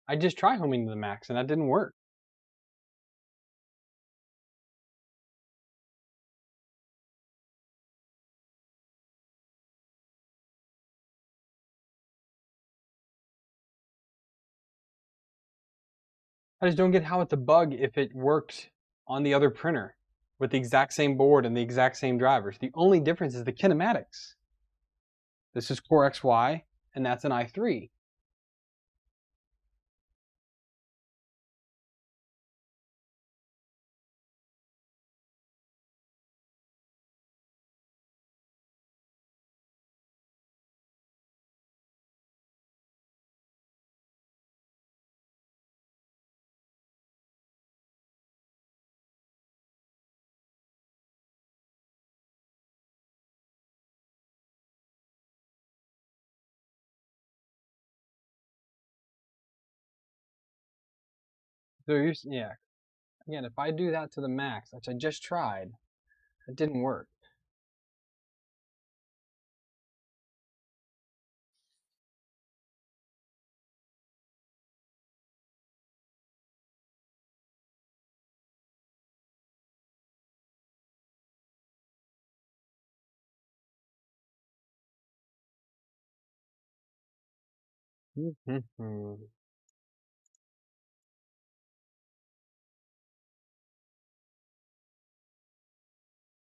I just tried homing to the max and that didn't work. I just don't get how it's a bug if it worked on the other printer with the exact same board and the exact same drivers. The only difference is the kinematics. This is Core XY, and that's an i3. So yeah, Again, if I do that to the max, which I just tried, it didn't work. You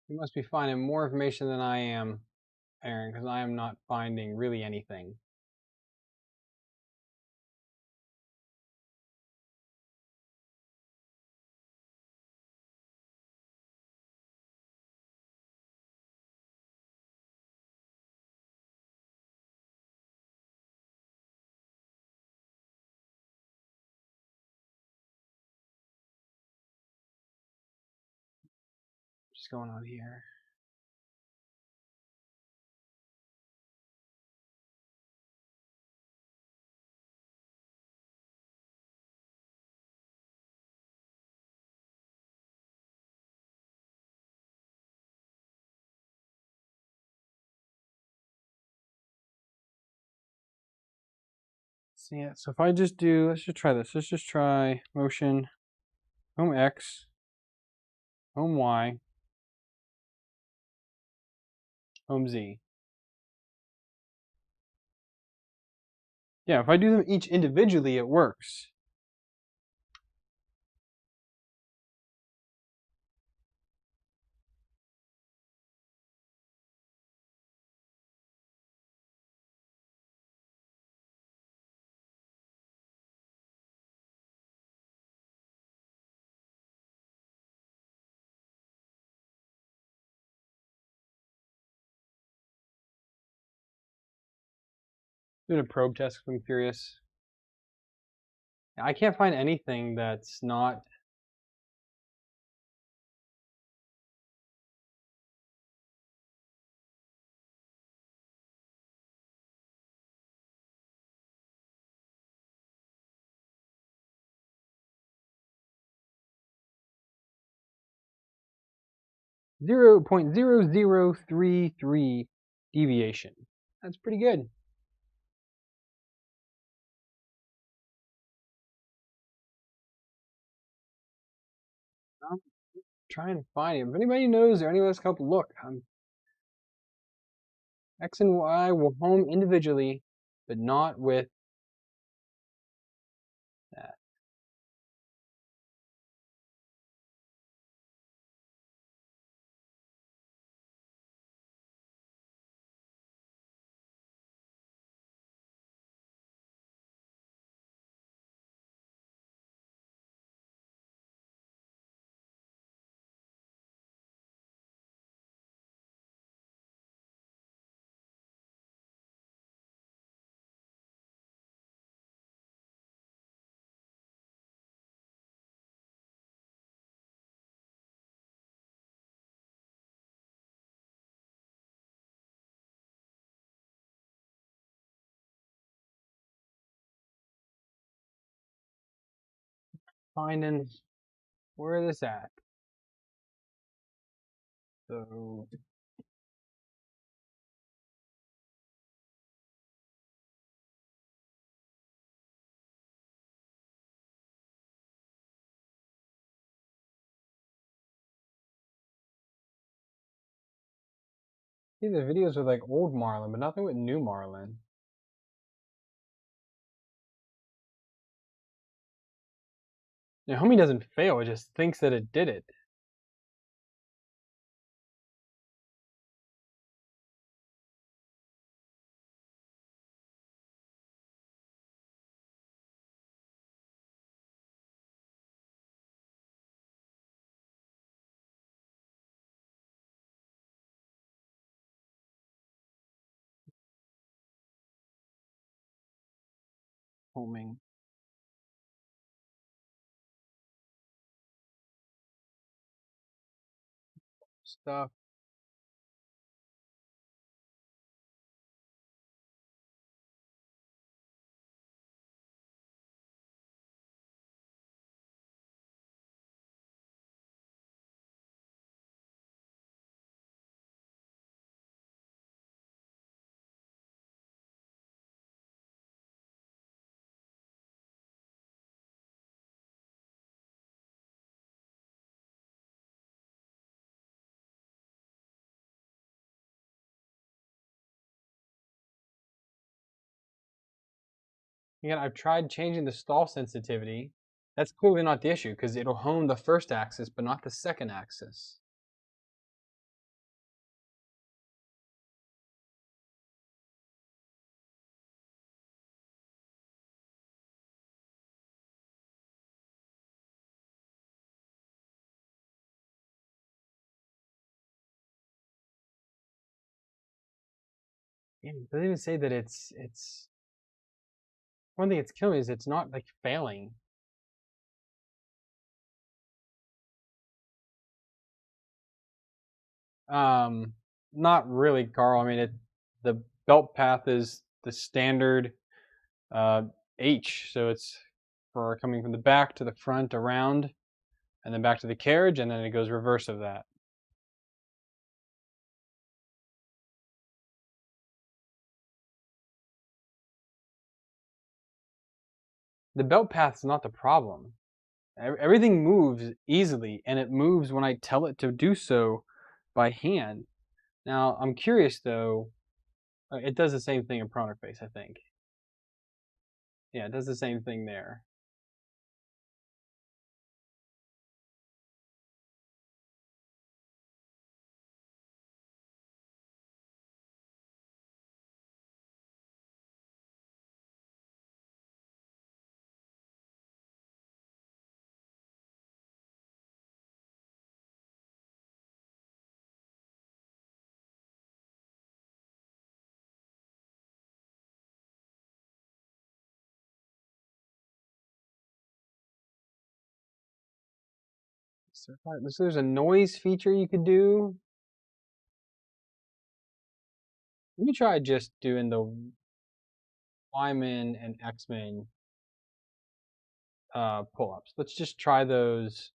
must be finding more information than I am, Aaron, because I am not finding really anything. What's going on here? See it. So if I just do, let's just try this. Let's just try motion, home X, home Y, home Z. Yeah, if I do them each individually, it works. Doing a probe test, I'm curious. I can't find anything that's not. .0033 deviation. That's pretty good. I'm trying to find it. If anybody knows or anyone else can help look, X and Y will home individually, but not with that. Finding where this at. So see the videos with like old Marlin, but nothing with new Marlin. The homie doesn't fail, it just thinks that it did it. Homing stuff. Again, I've tried changing the stall sensitivity. That's clearly not the issue because it'll hone the first axis but not the second axis. It doesn't even say that it's one thing it's killing me is it's not like failing. Not really, Carl. I mean, the belt path is the standard H, so it's for coming from the back to the front, around, and then back to the carriage, and then it goes reverse of that. The belt path is not the problem. Everything moves easily, and it moves when I tell it to do so by hand. Now, I'm curious though. It does the same thing in prone face, I think. Yeah, it does the same thing there. So there's a noise feature you could do. Let me try just doing the Y-min and X-min pull-ups. Let's just try those.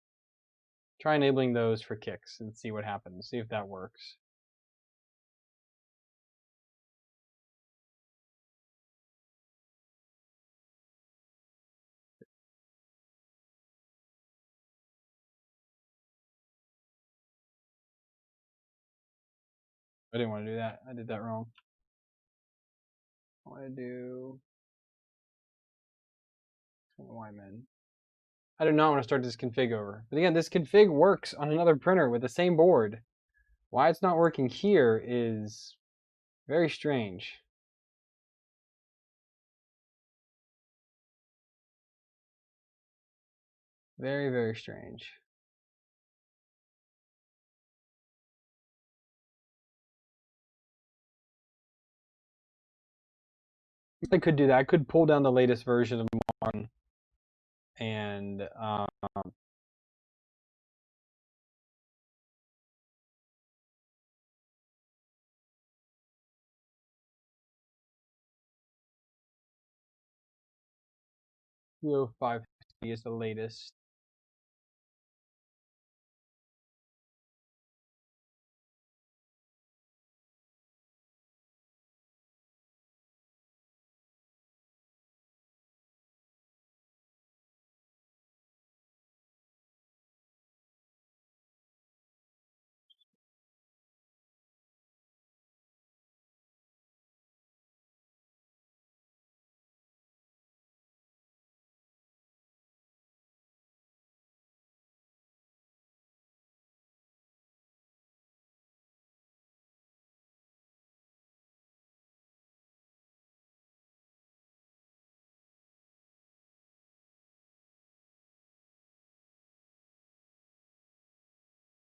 Try enabling those for kicks and see what happens. See if that works. I didn't want to do that. I did that wrong. I want to do Y-min. I do not want to start this config over. But again, this config works on another printer with the same board. Why it's not working here is very strange. Very, very strange. I could do that. I could pull down the latest version of Martin and 205 is the latest.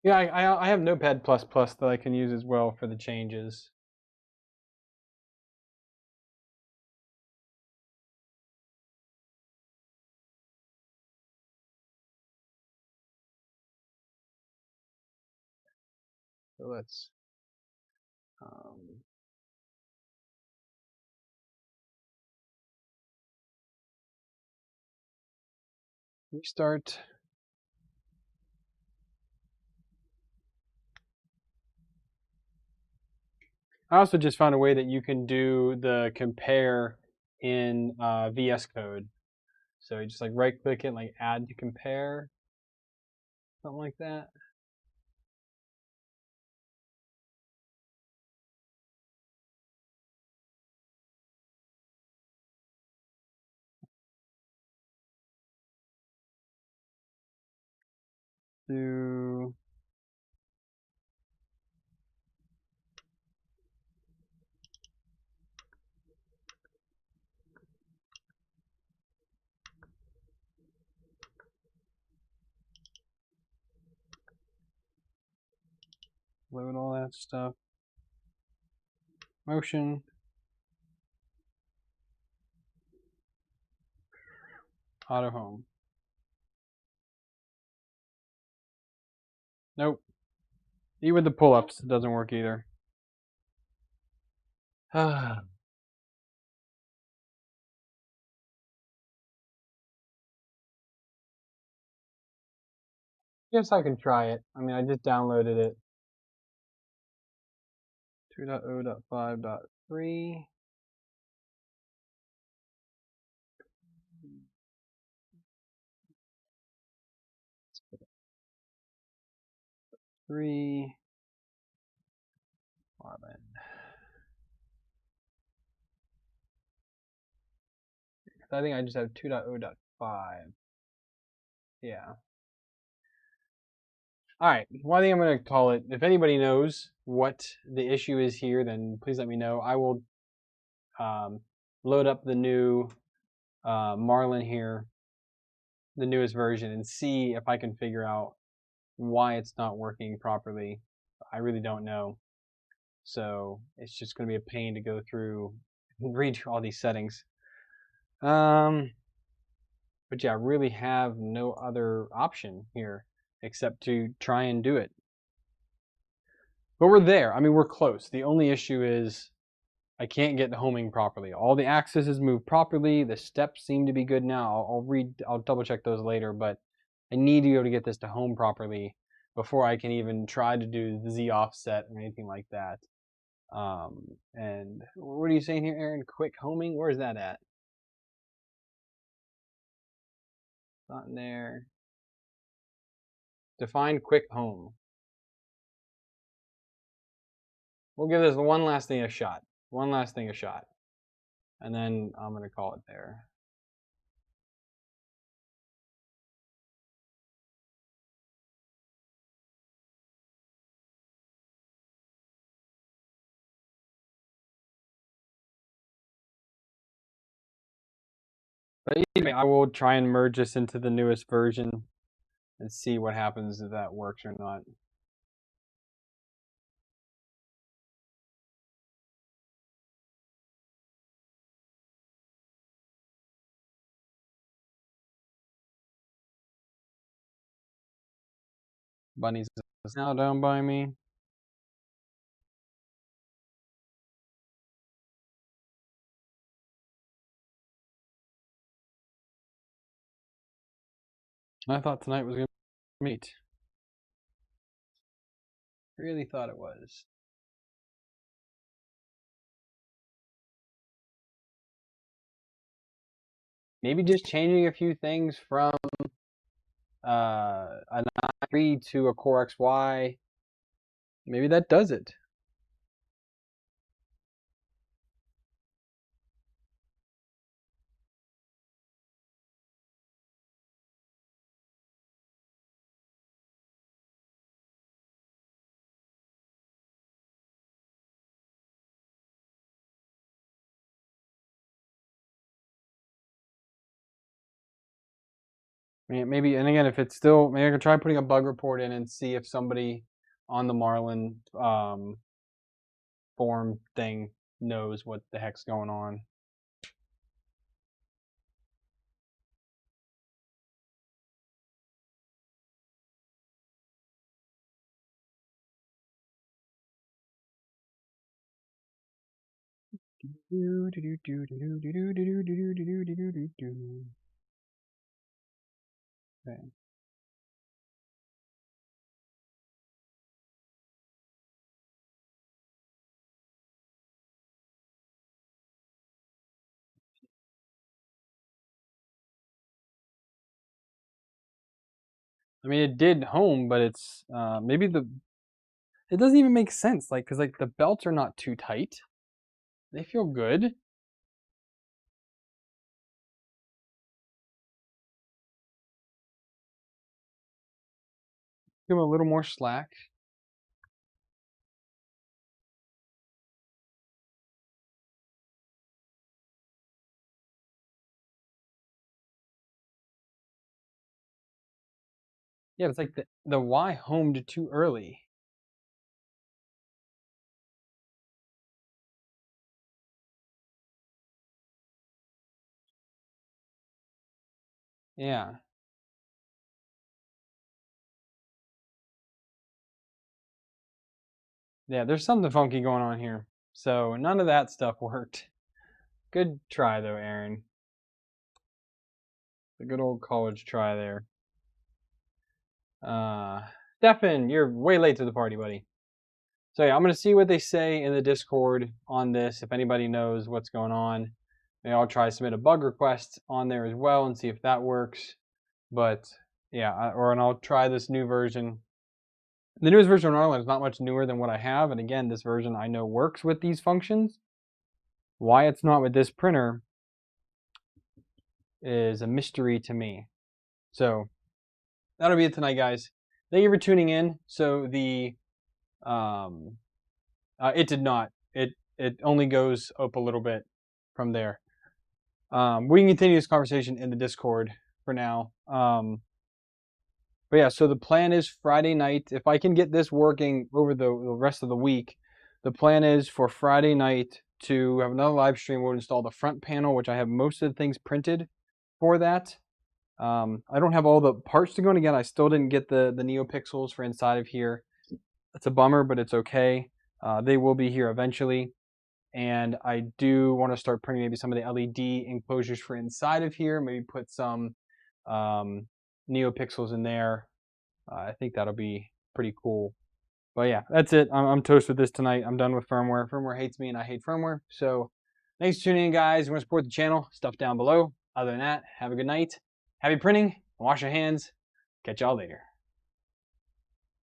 Yeah, I have Notepad++ that I can use as well for the changes. So let's restart. I also just found a way that you can do the compare in VS Code. So you just like right click it, like add to compare, something like that. do load all that stuff. Motion. Auto home. Nope. Even with the pull-ups, it doesn't work either. Guess I can try it. I mean, I just downloaded it. 2.0.5.3. Three. Marlin. I think I just have 2.0.5. Yeah. All right. Well, I think I'm going to call it. If anybody knows what the issue is here, then please let me know. I will load up the new Marlin here, the newest version, and see if I can figure out why it's not working properly. I really don't know. So it's just going to be a pain to go through and redo all these settings. But yeah, I really have no other option here except to try and do it. But we're there. I mean, we're close. The only issue is I can't get homing properly. All the axes is moved properly. The steps seem to be good now. I'll double check those later, but I need to be able to get this to home properly before I can even try to do the Z offset or anything like that. And what are you saying here, Aaron? Quick homing? Where's that at? Not in there. Define quick home. We'll give this one last thing a shot. One last thing a shot. And then I'm going to call it there. But anyway, I will try and merge this into the newest version and see what happens if that works or not. Bunny's now down by me. I thought tonight was going to meet. Really thought it was. Maybe just changing a few things from a 9.3 to a Core XY. Maybe that does it. Maybe, and again, if it's still, maybe I can try putting a bug report in and see if somebody on the Marlin form thing knows what the heck's going on. Okay. I mean, it did home, but it's maybe it doesn't even make sense. Like, cause like the belts are not too tight. They feel good. Give them a little more slack. Yeah, it's like the Y homed too early. Yeah. Yeah, there's something funky going on here. So none of that stuff worked. Good try though, Aaron. The good old college try there. Stefan, you're way late to the party, buddy. So yeah, I'm gonna see what they say in the Discord on this. If anybody knows what's going on, maybe I'll try to submit a bug request on there as well and see if that works. But yeah, and I'll try this new version. The newest version of Arlen is not much newer than what I have, and again, this version I know works with these functions. Why it's not with this printer is a mystery to me. So that'll be it tonight, guys. Thank you for tuning in. So the it did not. It only goes up a little bit from there. We can continue this conversation in the Discord for now. But yeah, so the plan is Friday night. If I can get this working over the rest of the week, the plan is for Friday night to have another live stream. We'll install the front panel, which I have most of the things printed for that. I don't have all the parts to go in. Again, I still didn't get the NeoPixels for inside of here. That's a bummer, but it's okay. They will be here eventually. And I do want to start printing maybe some of the LED enclosures for inside of here. Maybe put some NeoPixels in there. I think that'll be pretty cool. But yeah, that's it. I'm toast with this tonight. I'm done with firmware. Firmware hates me and I hate firmware. So thanks for tuning in, guys. If you want to support the channel, stuff down below. Other than that, have a good night. Happy printing. Wash your hands. Catch y'all later.